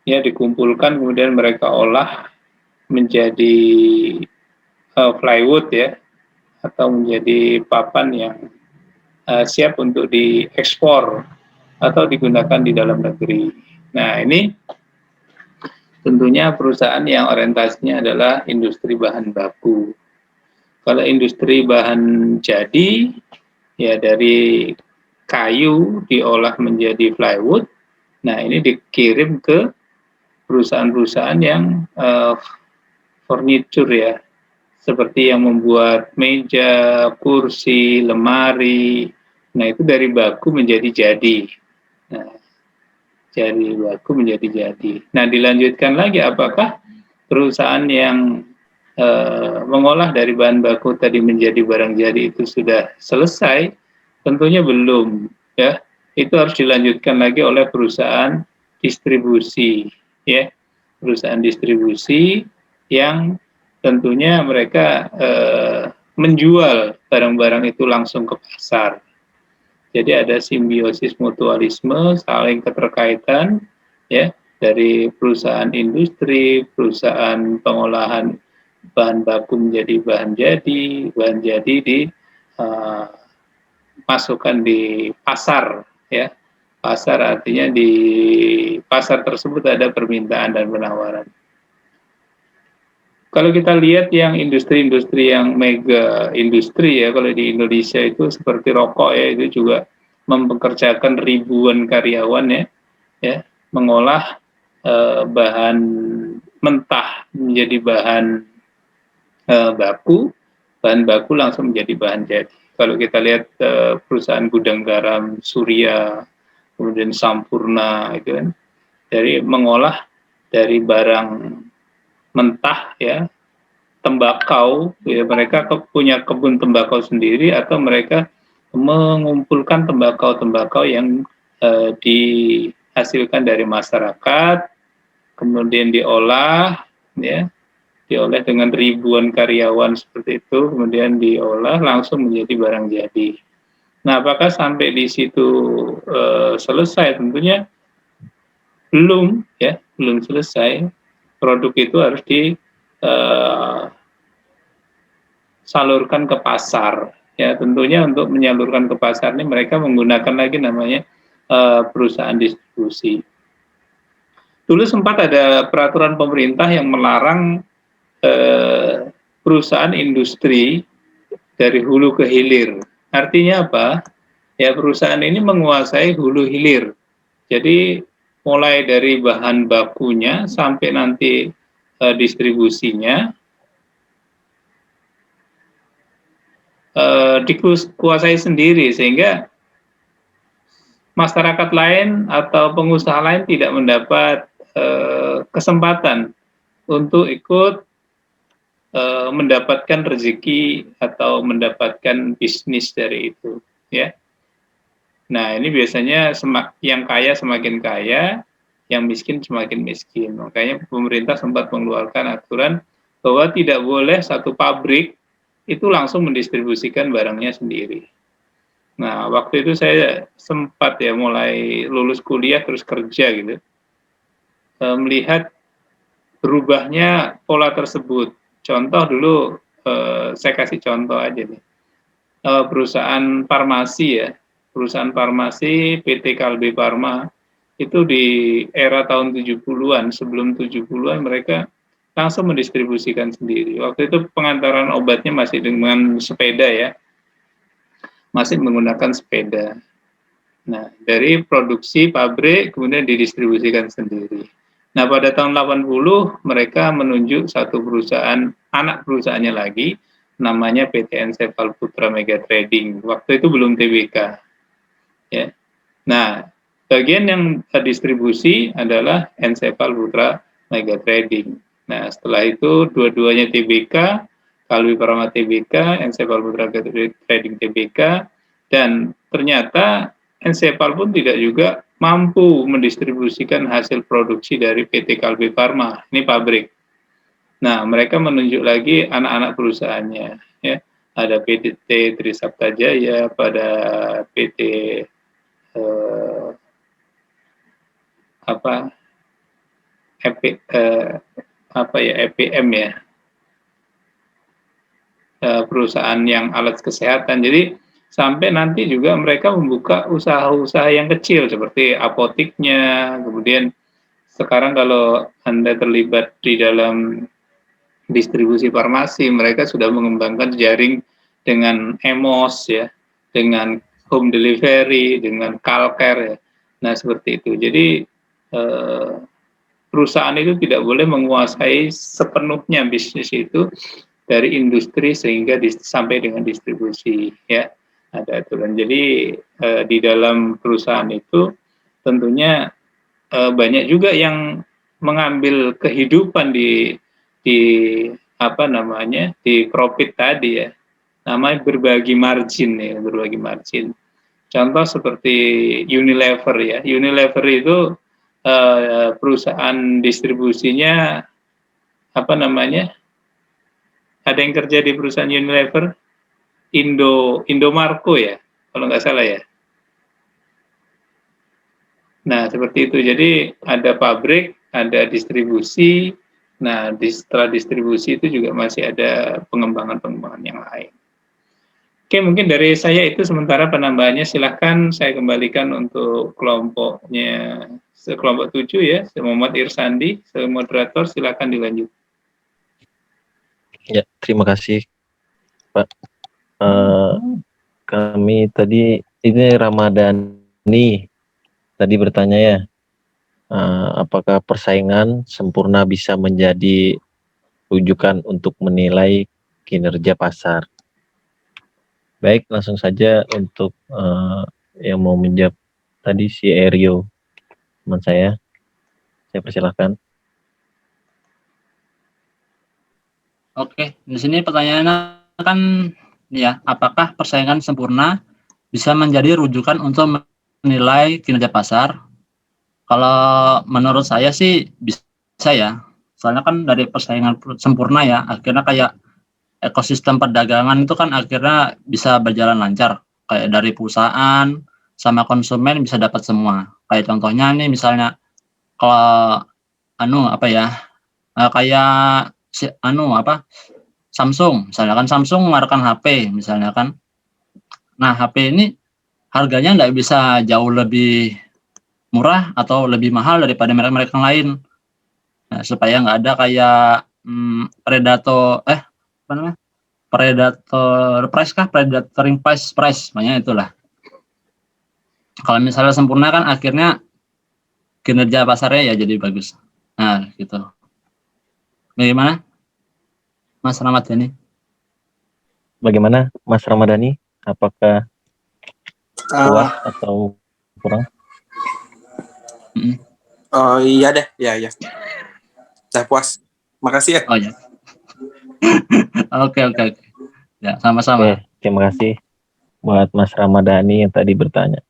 S1: ya dikumpulkan kemudian mereka olah menjadi plywood, ya, atau menjadi papan yang siap untuk diekspor atau digunakan di dalam negeri. Nah, ini tentunya perusahaan yang orientasinya adalah industri bahan baku. Kalau industri bahan jadi, ya dari kayu diolah menjadi plywood, nah ini dikirim ke perusahaan-perusahaan yang furniture, ya, seperti yang membuat meja, kursi, lemari. Nah, itu dari baku menjadi jadi. Nah, dari baku menjadi jadi. Nah, dilanjutkan lagi, apakah perusahaan yang mengolah dari bahan baku tadi menjadi barang jadi itu sudah selesai? Tentunya belum, ya. Itu harus dilanjutkan lagi oleh perusahaan distribusi, ya. Perusahaan distribusi yang tentunya mereka menjual barang-barang itu langsung ke pasar. Jadi ada simbiosis mutualisme, saling keterkaitan, ya, dari perusahaan industri, perusahaan pengolahan bahan baku menjadi bahan jadi masukkan di pasar, ya. Pasar artinya di pasar tersebut ada permintaan dan penawaran. Kalau kita lihat yang industri-industri yang mega industri, ya, kalau di Indonesia itu seperti rokok, ya, itu juga mempekerjakan ribuan karyawan, ya, mengolah bahan mentah menjadi bahan baku langsung menjadi bahan jadi. Kalau kita lihat perusahaan gudang garam Surya, kemudian Sampurna, itu kan dari mengolah dari barang mentah, ya, tembakau, ya, mereka punya kebun tembakau sendiri atau mereka mengumpulkan tembakau yang dihasilkan dari masyarakat, kemudian diolah, ya, diolah dengan ribuan karyawan seperti itu, kemudian diolah langsung menjadi barang jadi. Nah, apakah sampai di situ selesai? Tentunya belum, ya, belum selesai. Produk itu harus disalurkan ke pasar, ya. Tentunya untuk menyalurkan ke pasar ini mereka menggunakan lagi namanya perusahaan distribusi. Dulu sempat ada peraturan pemerintah yang melarang perusahaan industri dari hulu ke hilir. Artinya apa? Ya, perusahaan ini menguasai hulu hilir. Jadi mulai dari bahan bakunya sampai nanti distribusinya dikuasai sendiri, sehingga masyarakat lain atau pengusaha lain tidak mendapat kesempatan untuk ikut mendapatkan rezeki atau mendapatkan bisnis dari itu, ya. Nah, ini biasanya yang kaya semakin kaya, yang miskin semakin miskin. Makanya pemerintah sempat mengeluarkan aturan bahwa tidak boleh satu pabrik itu langsung mendistribusikan barangnya sendiri. Nah, waktu itu saya sempat ya mulai lulus kuliah terus kerja gitu, melihat berubahnya pola tersebut. Contoh dulu, saya kasih contoh aja nih, perusahaan farmasi ya, perusahaan farmasi PT Kalbe Farma, itu di era tahun 70-an, sebelum 70-an mereka langsung mendistribusikan sendiri. Waktu itu pengantaran obatnya masih dengan sepeda ya, masih menggunakan sepeda. Nah, dari produksi pabrik kemudian didistribusikan sendiri. Nah, pada tahun 80 mereka menunjuk satu perusahaan, anak perusahaannya lagi, namanya PT Encepal Putra Mega Trading. Waktu itu belum TBK. Ya. Nah, bagian yang distribusi adalah Encepal Putra Mega Trading. Nah, setelah itu dua-duanya TBK, Kalbe Farma TBK, Encepal Putra Trading TBK, dan ternyata Encepal pun tidak juga mampu mendistribusikan hasil produksi dari PT Kalbe Farma, ini pabrik. Nah, mereka menunjuk lagi anak-anak perusahaannya, ya. Ada PT Trisakti Jaya, pada PT EPM ya, perusahaan yang alat kesehatan. Jadi sampai nanti juga mereka membuka usaha-usaha yang kecil seperti apotiknya. Kemudian sekarang kalau Anda terlibat di dalam distribusi farmasi, mereka sudah mengembangkan jaring dengan EMOS ya, dengan home delivery, dengan Calcare ya. Nah, seperti itu. Jadi perusahaan itu tidak boleh menguasai sepenuhnya bisnis itu dari industri sehingga sampai dengan distribusi ya. Ada aturan. Jadi di dalam perusahaan itu tentunya banyak juga yang mengambil kehidupan di apa namanya, di profit tadi ya. Namanya berbagi margin ya, berbagi margin. Contoh seperti Unilever ya. Unilever itu perusahaan distribusinya apa namanya? Ada yang kerja di perusahaan Unilever? Indomarko ya, kalau nggak salah ya. Nah, seperti itu. Jadi ada pabrik, ada distribusi. Nah, setelah distribusi itu juga masih ada pengembangan-pengembangan yang lain. Oke, mungkin dari saya itu sementara penambahannya. Silahkan saya kembalikan untuk kelompoknya, kelompok 7 ya, Muhammad Irsandi, sebagai moderator, silahkan dilanjut.
S3: Ya, terima kasih Pak. Kami tadi, ini Ramadhani tadi bertanya ya, apakah persaingan sempurna bisa menjadi rujukan untuk menilai kinerja pasar? Baik, langsung saja untuk yang mau menjawab tadi si Erio, teman saya persilahkan.
S4: Oke, di sini pertanyaannya kan ya, apakah persaingan sempurna bisa menjadi rujukan untuk menilai kinerja pasar? Kalau menurut saya sih bisa ya. Soalnya kan dari persaingan sempurna ya, akhirnya kayak ekosistem perdagangan itu kan akhirnya bisa berjalan lancar. Kayak dari perusahaan sama konsumen bisa dapat semua. Kayak contohnya nih misalnya kalau kayak Samsung, misalnya kan Samsung mengeluarkan HP misalnya kan. Nah, HP ini harganya nggak bisa jauh lebih murah atau lebih mahal daripada merek-merek yang lain. Nah, supaya nggak ada kayak predatoring price, makanya itulah. Kalau misalnya sempurna kan akhirnya kinerja pasarnya ya jadi bagus. Nah, gitu. Bagaimana, Mas Ramadhani?
S3: Bagaimana Mas Ramadhani? Apakah puas atau kurang?
S9: Oh iya deh, ya. Saya puas. Makasih ya.
S4: Oh ya. Oke. Ya, sama-sama.
S3: Oke, terima kasih buat Mas Ramadhani yang tadi bertanya.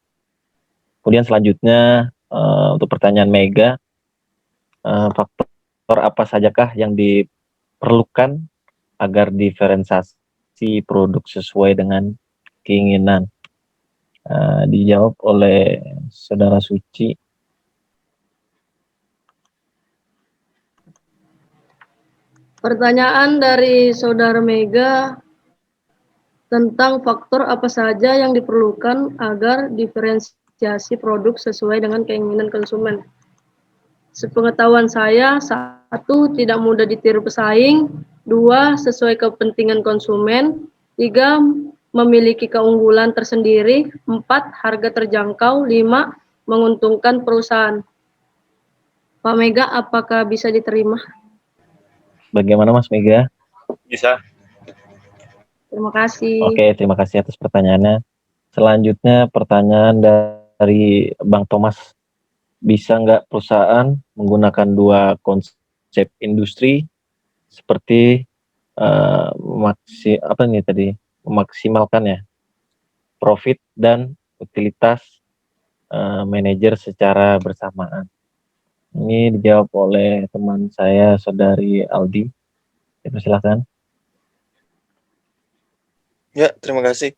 S3: Kemudian selanjutnya untuk pertanyaan Mega, faktor apa sajakah yang diperlukan agar diferensiasi produk sesuai dengan keinginan? Dijawab oleh Saudara Suci.
S5: Pertanyaan dari Saudara Mega tentang faktor apa saja yang diperlukan agar diferensiasi produk sesuai dengan keinginan konsumen. Sepengetahuan saya, 1, tidak mudah ditiru pesaing, 2, sesuai kepentingan konsumen, 3, memiliki keunggulan tersendiri, 4, harga terjangkau, 5, menguntungkan perusahaan. Pak Mega, apakah bisa diterima?
S3: Bagaimana Mas Mega?
S10: Bisa.
S5: Terima kasih.
S3: Oke, terima kasih atas pertanyaannya. Selanjutnya pertanyaan dari Bang Thomas. Bisa nggak perusahaan menggunakan dua konsep industri seperti memaksimalkan ya profit dan utilitas manajer secara bersamaan? Ini dijawab oleh teman saya, Saudari Aldi. Silakan.
S6: Ya, terima kasih.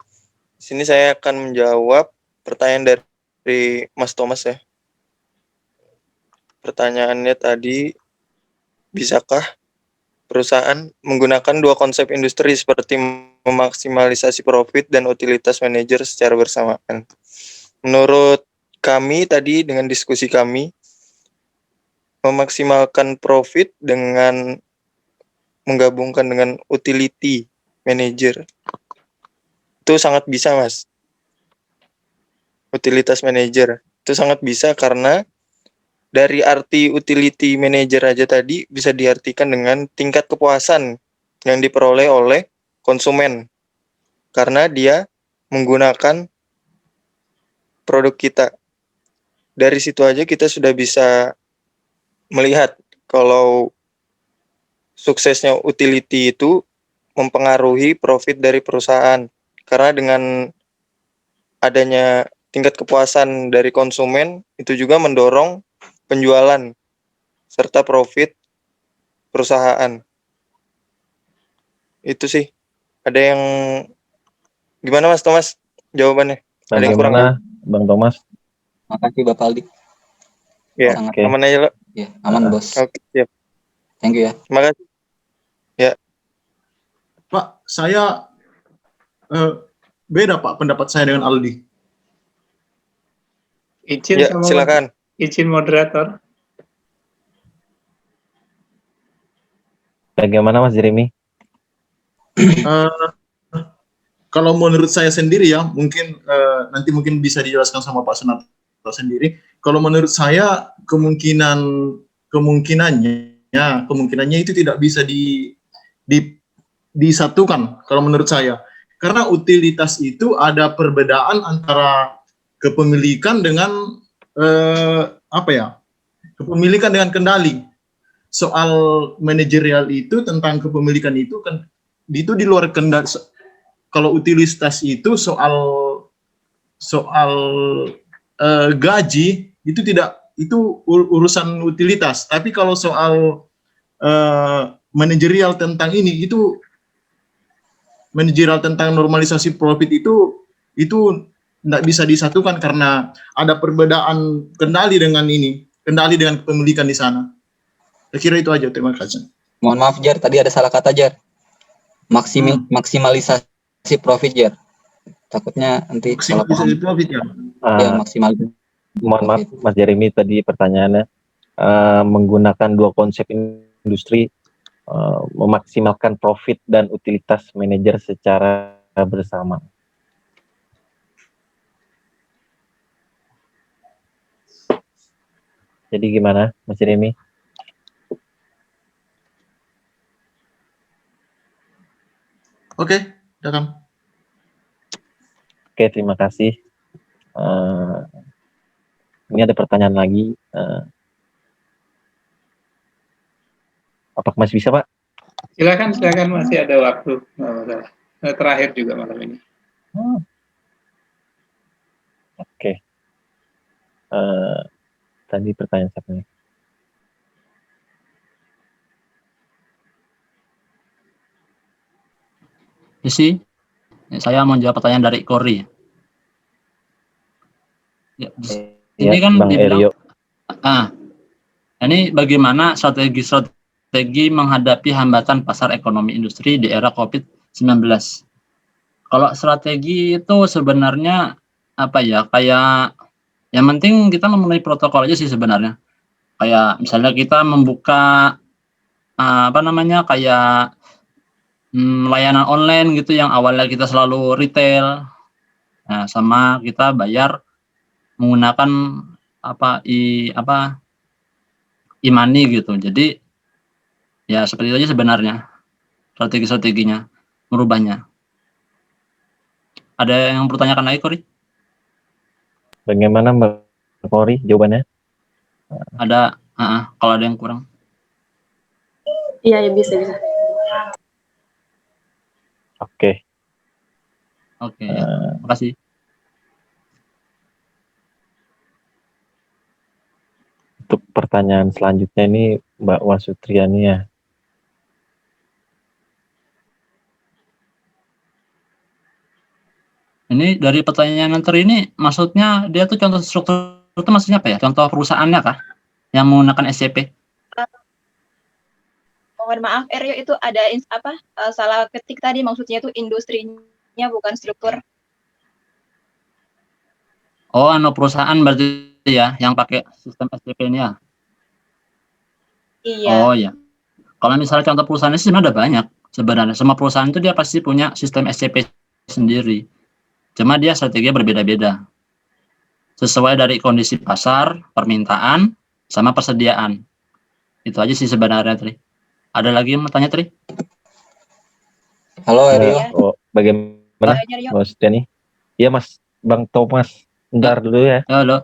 S6: Di sini saya akan menjawab pertanyaan dari Mas Thomas ya. Pertanyaannya tadi, bisakah perusahaan menggunakan dua konsep industri seperti memaksimalisasi profit dan utilitas manajer secara bersamaan? Menurut kami tadi dengan diskusi kami, memaksimalkan profit dengan menggabungkan dengan utility manager itu sangat bisa, Mas. Utilitas manager itu sangat bisa karena dari arti utility manager aja tadi bisa diartikan dengan tingkat kepuasan yang diperoleh oleh konsumen karena dia menggunakan produk kita. Dari situ aja kita sudah bisa melihat kalau suksesnya utility itu mempengaruhi profit dari perusahaan. Karena dengan adanya tingkat kepuasan dari konsumen itu juga mendorong penjualan serta profit perusahaan. Itu sih. Ada yang gimana Mas Thomas jawabannya? Ada yang kurang?
S3: Bagaimana Bang Thomas?
S8: Makasih Bapak Aldi.
S6: Ya,
S8: Sangat
S6: aman aja lo.
S8: ya, aman Bos.
S6: Oke, siap.
S8: Thank you ya.
S6: Terima kasih. Ya.
S10: Pak, saya beda Pak pendapat saya dengan Aldi.
S1: Izin
S6: Ya, silakan.
S1: Izin moderator.
S3: Bagaimana Mas Jeremy?
S10: Kalau menurut saya sendiri ya, mungkin nanti mungkin bisa dijelaskan sama Pak Senator sendiri. Kalau menurut saya kemungkinannya itu tidak bisa disatukan kalau menurut saya. Karena utilitas itu ada perbedaan antara kepemilikan dengan kepemilikan dengan kendali. Soal manajerial itu tentang kepemilikan itu kan itu di luar kendali. Kalau utilitas itu soal gaji itu urusan utilitas. Tapi kalau soal manajerial tentang ini itu manajerial tentang normalisasi profit itu tidak bisa disatukan karena ada perbedaan kendali dengan kepemilikan di sana. Saya kira itu aja. Terima kasih.
S8: Mohon maaf Jar, tadi ada salah kata Jar. Maksimalisasi profit Jar. Takutnya nanti salah paham.
S10: Maksimalisasi profit ya.
S8: Ya, maksimal.
S3: Mohon maaf Mas Jeremy, tadi pertanyaannya menggunakan dua konsep industri memaksimalkan profit dan utilitas manajer secara bersama. Jadi gimana, Mas Remi?
S10: Oke, silakan.
S3: Oke, terima kasih. Ini ada pertanyaan lagi. Apakah masih bisa, Pak?
S1: Silakan, masih ada waktu. Terakhir juga malam ini.
S3: Oke. Tadi pertanyaan siapa nih?
S4: Isi, saya mau jawab pertanyaan dari Kori. Ya, ini kan
S3: Bang
S4: dibilang,
S3: Erio.
S4: ini bagaimana strategi menghadapi hambatan pasar ekonomi industri di era COVID-19. Kalau strategi itu sebenarnya apa ya, kayak yang penting kita memenuhi protokol aja sih sebenarnya. Kayak misalnya kita membuka kayak layanan online gitu yang awalnya kita selalu retail, nah, sama kita bayar menggunakan e-money gitu. Jadi ya seperti itu aja sebenarnya strategi-strateginya merubahnya. Ada yang bertanyakan lagi, Kori?
S3: Bagaimana Mbak Kori jawabannya?
S4: Ada, kalau ada yang kurang.
S5: Iya, bisa.
S3: Oke.
S4: Oke, makasih.
S3: Untuk pertanyaan selanjutnya ini Mbak Wasutriani ya.
S4: Ini dari pertanyaan yang ini maksudnya dia tuh contoh struktur itu maksudnya apa ya? Contoh perusahaannya kah yang menggunakan SCP?
S11: Mohon maaf, Eryo, itu ada salah ketik tadi, maksudnya itu industrinya bukan struktur.
S4: Oh, perusahaan berarti ya yang pakai sistem SCP ini ya?
S11: Iya.
S4: Oh ya. Kalau misalnya contoh perusahaan sih sebenarnya ada banyak. Sebenarnya semua perusahaan itu dia pasti punya sistem SCP sendiri. Cuma dia strateginya berbeda-beda. Sesuai dari kondisi pasar, permintaan, sama persediaan. Itu aja sih sebenarnya, Tri. Ada lagi yang mau tanya, Tri?
S8: Halo, Erio.
S3: Oh, bagaimana Mbak Wasutriani? Iya, Mas. Bang Thomas. Bentar dulu ya.
S4: Halo.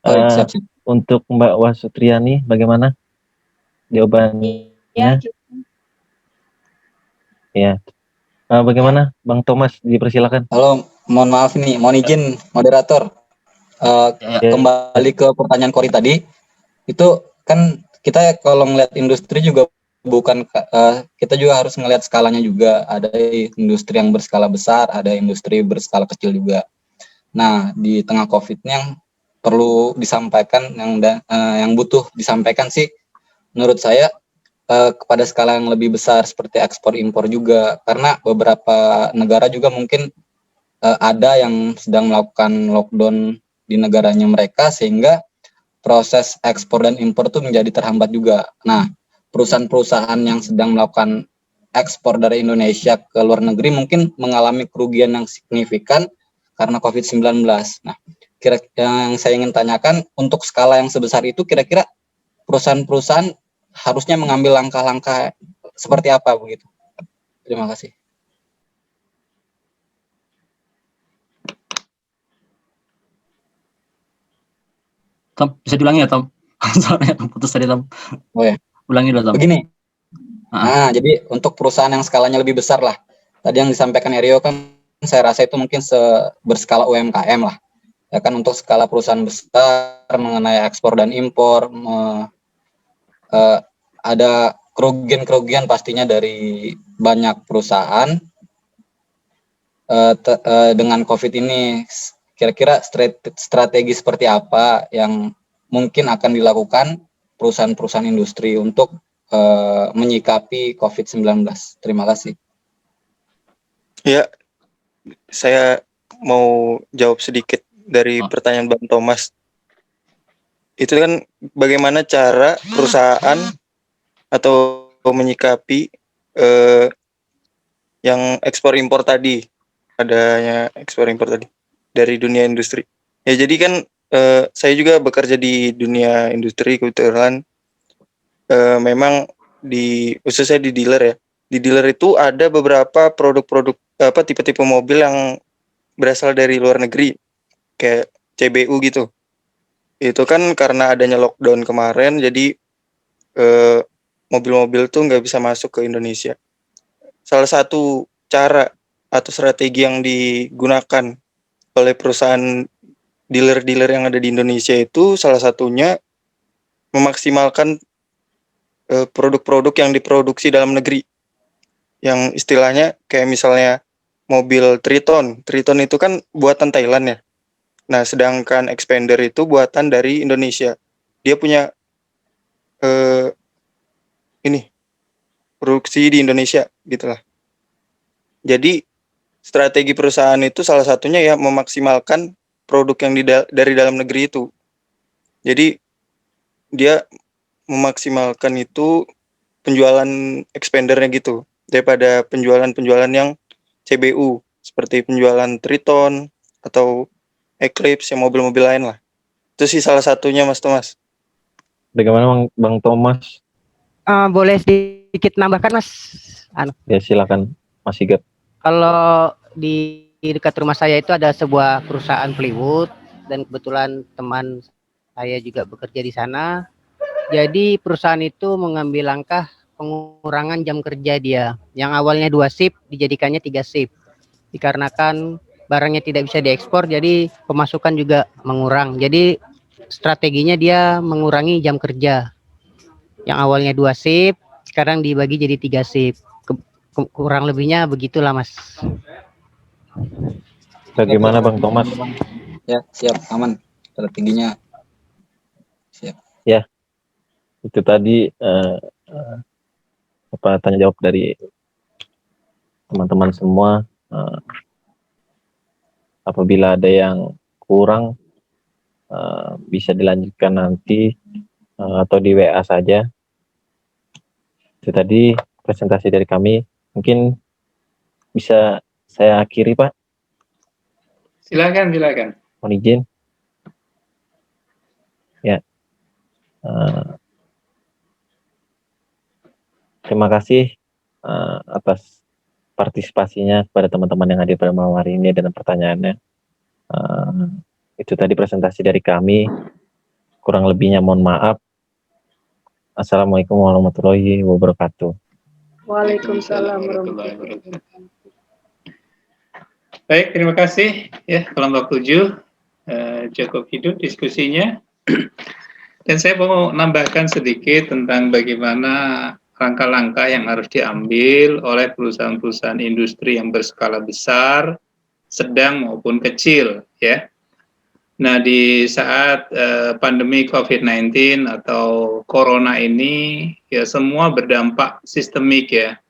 S8: Siap.
S3: Untuk Mbak Wasutriani, bagaimana jawabannya? Ya. Bagaimana Bang Thomas, dipersilakan.
S8: Halo, mohon maaf nih, mohon izin moderator. Kembali ke pertanyaan Kori tadi, itu kan kita kalau ngeliat industri juga bukan, kita juga harus ngelihat skalanya juga. Ada industri yang berskala besar, ada industri berskala kecil juga. Nah, di tengah COVID-nya yang perlu disampaikan, yang butuh disampaikan sih, menurut saya kepada skala yang lebih besar seperti ekspor impor juga, karena beberapa negara juga mungkin ada yang sedang melakukan lockdown di negaranya mereka, sehingga proses ekspor dan impor itu menjadi terhambat juga. Nah, perusahaan-perusahaan yang sedang melakukan ekspor dari Indonesia ke luar negeri mungkin mengalami kerugian yang signifikan karena COVID-19. Nah, yang saya ingin tanyakan, untuk skala yang sebesar itu kira-kira perusahaan-perusahaan harusnya mengambil langkah-langkah seperti apa begitu? Terima kasih.
S4: Tom, bisa diulangi ya, Tom? Soalnya putus tadi, Tom.
S8: Oh ya.
S4: Ulangi dulu, Tom.
S8: Begini. Nah, jadi untuk perusahaan yang skalanya lebih besar lah. Tadi yang disampaikan Erio kan saya rasa itu mungkin berskala UMKM lah. Ya kan, untuk skala perusahaan besar mengenai ekspor dan impor, ada kerugian-kerugian pastinya dari banyak perusahaan dengan COVID ini. Kira-kira strategi seperti apa yang mungkin akan dilakukan perusahaan-perusahaan industri untuk menyikapi COVID-19? Terima kasih.
S6: Ya, saya mau jawab sedikit dari pertanyaan Bang Thomas. Itu kan bagaimana cara perusahaan atau menyikapi yang ekspor impor tadi, adanya ekspor impor tadi dari dunia industri. Ya, jadi kan Saya juga bekerja di dunia industri kebetulan. Memang khususnya di dealer ya. Di dealer itu ada beberapa produk-produk tipe-tipe mobil yang berasal dari luar negeri, kayak CBU gitu. Itu kan karena adanya lockdown kemarin, jadi mobil-mobil tuh nggak bisa masuk ke Indonesia. Salah satu cara atau strategi yang digunakan oleh perusahaan dealer-dealer yang ada di Indonesia itu salah satunya memaksimalkan produk-produk yang diproduksi dalam negeri. Yang istilahnya kayak misalnya mobil Triton. Triton itu kan buatan Thailand ya. Nah, sedangkan Expander itu buatan dari Indonesia. Dia punya produksi di Indonesia gitulah. Jadi strategi perusahaan itu salah satunya ya memaksimalkan produk yang dari dalam negeri itu. Jadi dia memaksimalkan itu penjualan expandernya gitu daripada penjualan yang CBU seperti penjualan Triton atau Eclipse yang mobil-mobil lain lah. Itu sih salah satunya Mas Thomas.
S3: Bagaimana Bang Thomas?
S7: Boleh sedikit nambahkan Mas?
S3: Ya silakan Mas Sigap.
S7: Kalau di dekat rumah saya itu ada sebuah perusahaan plywood dan kebetulan teman saya juga bekerja di sana. Jadi perusahaan itu mengambil langkah pengurangan jam kerja dia. Yang awalnya 2 shift dijadikannya 3 shift. Dikarenakan barangnya tidak bisa diekspor, jadi pemasukan juga mengurang. Jadi strateginya dia mengurangi jam kerja. Yang awalnya 2 shift, sekarang dibagi jadi 3 shift. Kurang lebihnya begitulah Mas.
S3: Bagaimana Bang Thomas?
S8: Ya, siap, aman. Strateginya siap.
S3: Ya, itu tadi tanya jawab dari teman-teman semua. Apabila ada yang kurang bisa dilanjutkan nanti atau di WA saja. Itu tadi presentasi dari kami. Mungkin bisa saya akhiri Pak.
S1: Silakan.
S3: Mohon izin. Ya. Terima kasih atas partisipasinya kepada teman-teman yang hadir pada malam hari ini dan pertanyaannya. Itu tadi presentasi dari kami. Kurang lebihnya mohon maaf. Assalamualaikum warahmatullahi wabarakatuh.
S5: Waalaikumsalam warahmatullahi wabarakatuh.
S1: Baik, terima kasih ya kelompok 7. Cukup hidup diskusinya. Dan saya mau nambahkan sedikit tentang bagaimana langkah-langkah yang harus diambil oleh perusahaan-perusahaan industri yang berskala besar, sedang maupun kecil ya. Nah, di saat pandemi COVID-19 atau corona ini ya semua berdampak sistemik ya.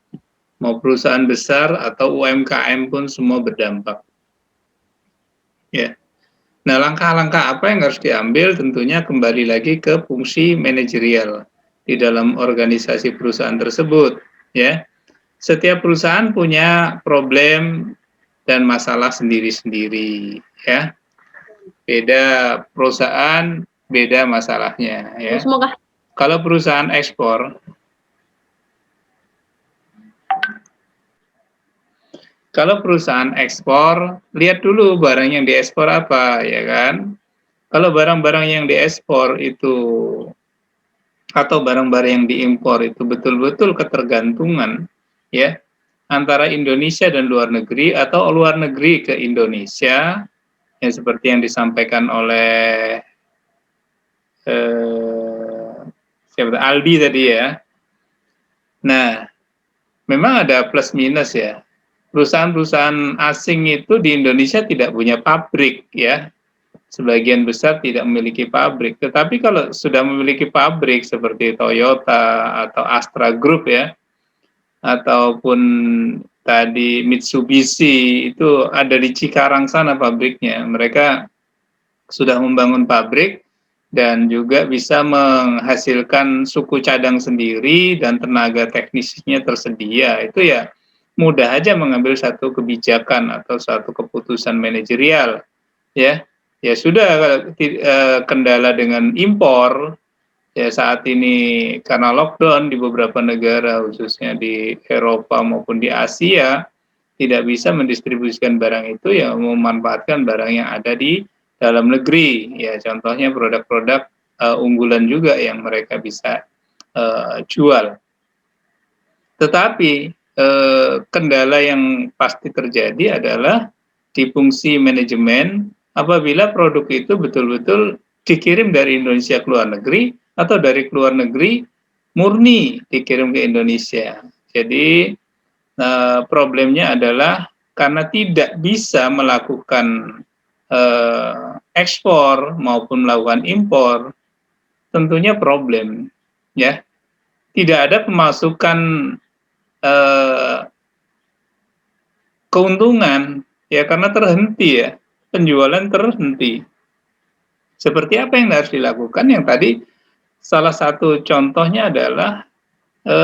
S1: Mau perusahaan besar atau UMKM pun semua berdampak. Ya. Nah, langkah-langkah apa yang harus diambil tentunya kembali lagi ke fungsi manajerial di dalam organisasi perusahaan tersebut ya. Setiap perusahaan punya problem dan masalah sendiri-sendiri ya. Beda perusahaan, beda masalahnya ya.
S5: Semoga.
S1: Kalau perusahaan ekspor, lihat dulu barang yang diekspor apa, ya kan? Kalau barang-barang yang diekspor itu atau barang-barang yang diimpor itu betul-betul ketergantungan, ya, antara Indonesia dan luar negeri atau luar negeri ke Indonesia, yang seperti yang disampaikan oleh Aldi tadi ya. Nah, memang ada plus minus ya. Perusahaan-perusahaan asing itu di Indonesia tidak punya pabrik ya. Sebagian besar tidak memiliki pabrik. Tetapi kalau sudah memiliki pabrik seperti Toyota atau Astra Group ya, ataupun tadi Mitsubishi itu ada di Cikarang sana pabriknya. Mereka sudah membangun pabrik dan juga bisa menghasilkan suku cadang sendiri dan tenaga teknisnya tersedia. Itu ya mudah aja mengambil satu kebijakan atau satu keputusan manajerial ya. Ya sudah, kalau kendala dengan impor, ya saat ini karena lockdown di beberapa negara, khususnya di Eropa maupun di Asia, tidak bisa mendistribusikan barang itu, ya memanfaatkan barang yang ada di dalam negeri. Ya contohnya produk-produk unggulan juga yang mereka bisa jual. Tetapi kendala yang pasti terjadi adalah di fungsi manajemen apabila produk itu betul-betul dikirim dari Indonesia ke luar negeri atau dari luar negeri murni dikirim ke Indonesia. Jadi problemnya adalah karena tidak bisa melakukan ekspor maupun melakukan impor, tentunya problem, ya. Tidak ada pemasukan keuntungan, ya karena terhenti, ya, penjualan terhenti. Seperti apa yang harus dilakukan? Yang tadi salah satu contohnya adalah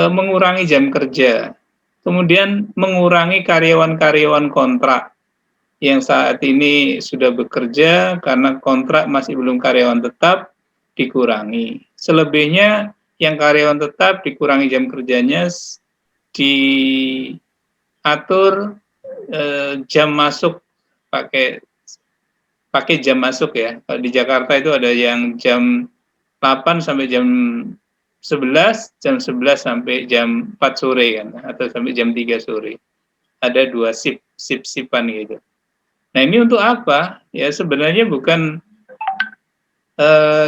S1: mengurangi jam kerja, kemudian mengurangi karyawan-karyawan kontrak yang saat ini sudah bekerja karena kontrak masih belum karyawan tetap, dikurangi. Selebihnya yang karyawan tetap dikurangi jam kerjanya, diatur jam masuk pakai jam masuk, ya. Kalau di Jakarta itu ada yang jam 8 sampai jam 11, jam 11 sampai jam 4 sore kan, atau sampai jam 3 sore. Ada 2 sip-sipan gitu. Nah ini untuk apa? Ya sebenarnya bukan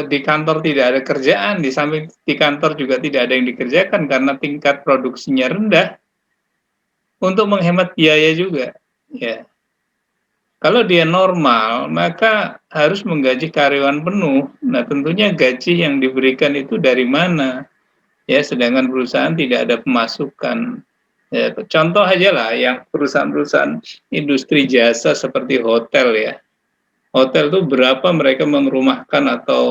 S1: di kantor tidak ada kerjaan, di samping di kantor juga tidak ada yang dikerjakan karena tingkat produksinya rendah, untuk menghemat biaya juga, ya. Kalau dia normal, maka harus menggaji karyawan penuh. Nah, tentunya gaji yang diberikan itu dari mana? Ya, sedangkan perusahaan tidak ada pemasukan. Ya, contoh aja lah, yang perusahaan-perusahaan industri jasa seperti hotel, ya. Hotel itu berapa mereka merumahkan atau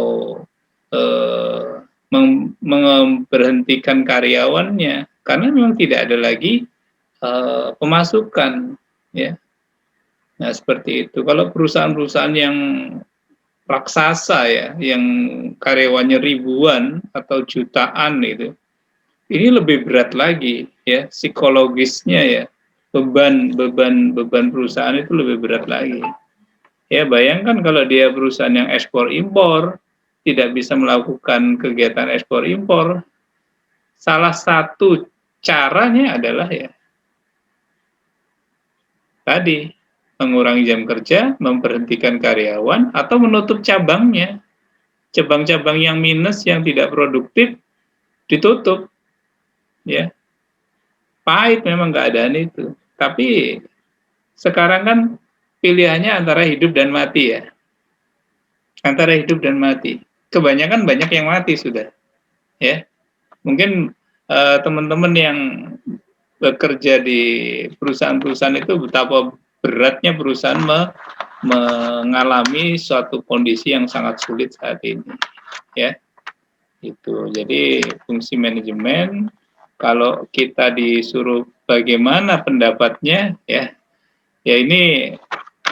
S1: memberhentikan karyawannya karena memang tidak ada lagi pemasukan, ya. Nah seperti itu. Kalau perusahaan-perusahaan yang raksasa, ya, yang karyawannya ribuan atau jutaan itu, ini lebih berat lagi, ya, psikologisnya, ya, beban perusahaan itu lebih berat lagi. Ya bayangkan kalau dia perusahaan yang ekspor impor, tidak bisa melakukan kegiatan ekspor impor, salah satu caranya adalah, ya, tadi mengurangi jam kerja, memberhentikan karyawan, atau menutup cabangnya. Cabang-cabang yang minus, yang tidak produktif, ditutup, ya. Pahit memang keadaan itu. Tapi sekarang kan pilihannya antara hidup dan mati, ya. Antara hidup dan mati. Kebanyakan banyak yang mati sudah, ya. Mungkin teman-teman yang bekerja di perusahaan-perusahaan itu betapa beratnya perusahaan mengalami suatu kondisi yang sangat sulit saat ini, ya. Itu. Jadi fungsi manajemen, kalau kita disuruh bagaimana pendapatnya, ya ini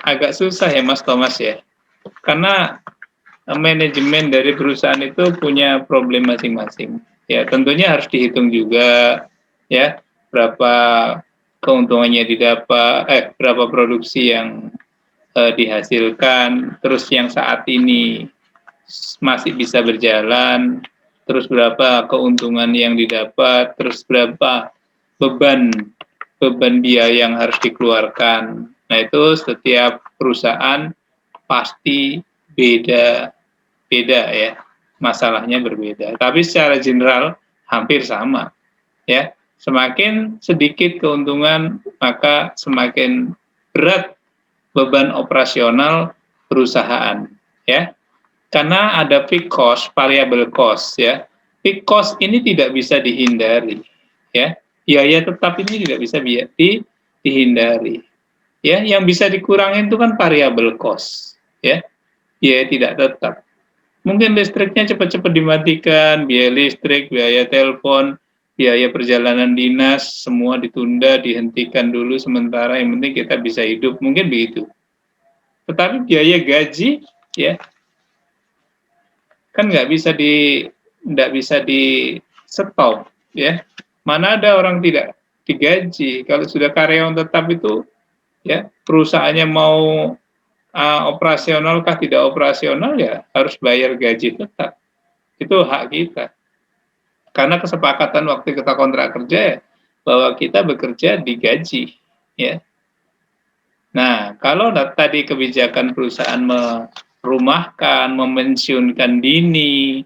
S1: agak susah, ya Mas Thomas, ya. Karena manajemen dari perusahaan itu punya problem masing-masing. Ya, tentunya harus dihitung juga, ya, berapa keuntungannya didapat, berapa produksi yang dihasilkan, terus yang saat ini masih bisa berjalan, terus berapa keuntungan yang didapat, terus berapa beban biaya yang harus dikeluarkan. Nah itu setiap perusahaan pasti beda, ya, masalahnya berbeda. Tapi secara general hampir sama, ya. Semakin sedikit keuntungan, maka semakin berat beban operasional perusahaan, ya. Karena ada fixed cost, variable cost, ya. Fixed cost ini tidak bisa dihindari, ya. Biaya tetap ini tidak bisa dihindari. Ya, yang bisa dikurangin itu kan variable cost, ya. Biaya tidak tetap. Mungkin listriknya cepat-cepat dimatikan, biaya listrik, biaya telepon, biaya perjalanan dinas, semua ditunda, dihentikan dulu sementara, yang penting kita bisa hidup, mungkin begitu. Tetapi biaya gaji ya. Kan nggak bisa di stop, ya. Mana ada orang tidak digaji? Kalau sudah karyawan tetap itu, ya perusahaannya mau operasional kah tidak operasional, ya harus bayar gaji tetap. Itu hak kita. Karena kesepakatan waktu kita kontrak kerja ya, bahwa kita bekerja digaji, ya. Nah, kalau tadi kebijakan perusahaan merumahkan, memensiunkan dini,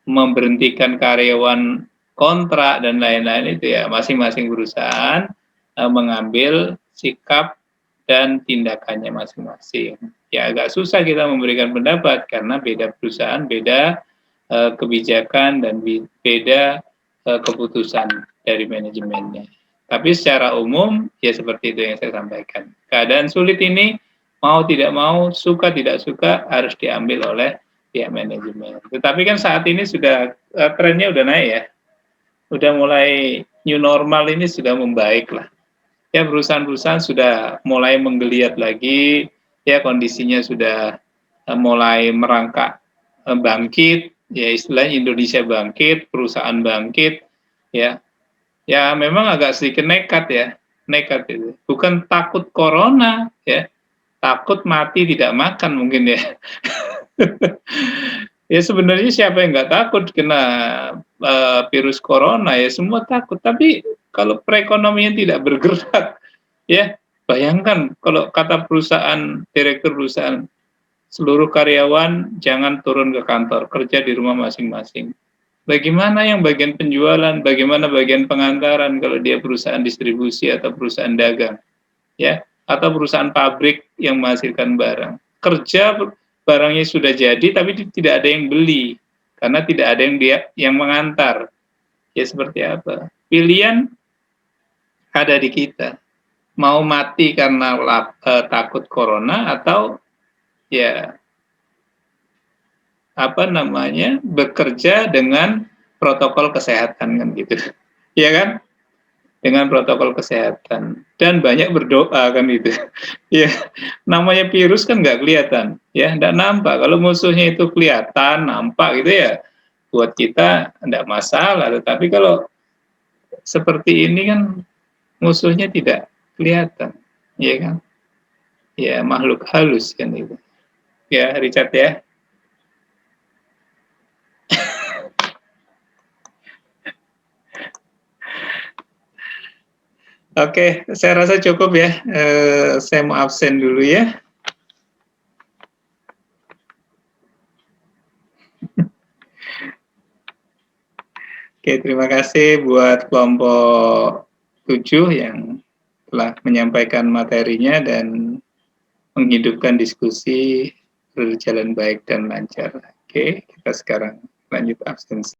S1: memberhentikan karyawan kontrak dan lain-lain itu ya masing-masing perusahaan mengambil sikap dan tindakannya masing-masing. Ya agak susah kita memberikan pendapat karena beda perusahaan, beda kebijakan dan beda keputusan dari manajemennya. Tapi secara umum ya seperti itu yang saya sampaikan. Keadaan sulit ini mau tidak mau, suka tidak suka harus diambil oleh pihak manajemen. Tetapi kan saat ini sudah trennya udah naik ya. Udah mulai new normal ini sudah membaik lah. Ya perusahaan-perusahaan sudah mulai menggeliat lagi, ya kondisinya sudah mulai merangkak bangkit, ya istilahnya Indonesia bangkit, perusahaan bangkit, ya. Ya memang agak sedikit nekat itu. Bukan takut corona ya, takut mati tidak makan mungkin ya. Ya sebenarnya siapa yang nggak takut kena virus corona ya, semua takut. Tapi kalau perekonomian tidak bergerak, ya bayangkan kalau kata direktur perusahaan, seluruh karyawan jangan turun ke kantor, kerja di rumah masing-masing. Bagaimana yang bagian penjualan, bagaimana bagian pengantaran kalau dia perusahaan distribusi atau perusahaan dagang, ya, atau perusahaan pabrik yang menghasilkan barang. Kerja barangnya sudah jadi, tapi tidak ada yang beli karena tidak ada yang mengantar. Ya seperti apa? Pilihan ada di kita. Mau mati karena takut corona atau ya bekerja dengan protokol kesehatan kan gitu, ya kan, dengan protokol kesehatan dan banyak berdoa kan gitu, ya namanya virus kan nggak kelihatan, ya nggak nampak. Kalau musuhnya itu kelihatan, nampak gitu ya, buat kita nggak masalah. Tetapi kalau seperti ini kan musuhnya tidak kelihatan, ya kan, ya makhluk halus kan itu, ya Richard ya. Oke, saya rasa cukup ya. Saya mau absen dulu ya. Oke, terima kasih buat kelompok 7 yang telah menyampaikan materinya dan menghidupkan diskusi berjalan baik dan lancar. Oke, kita sekarang lanjut absensi.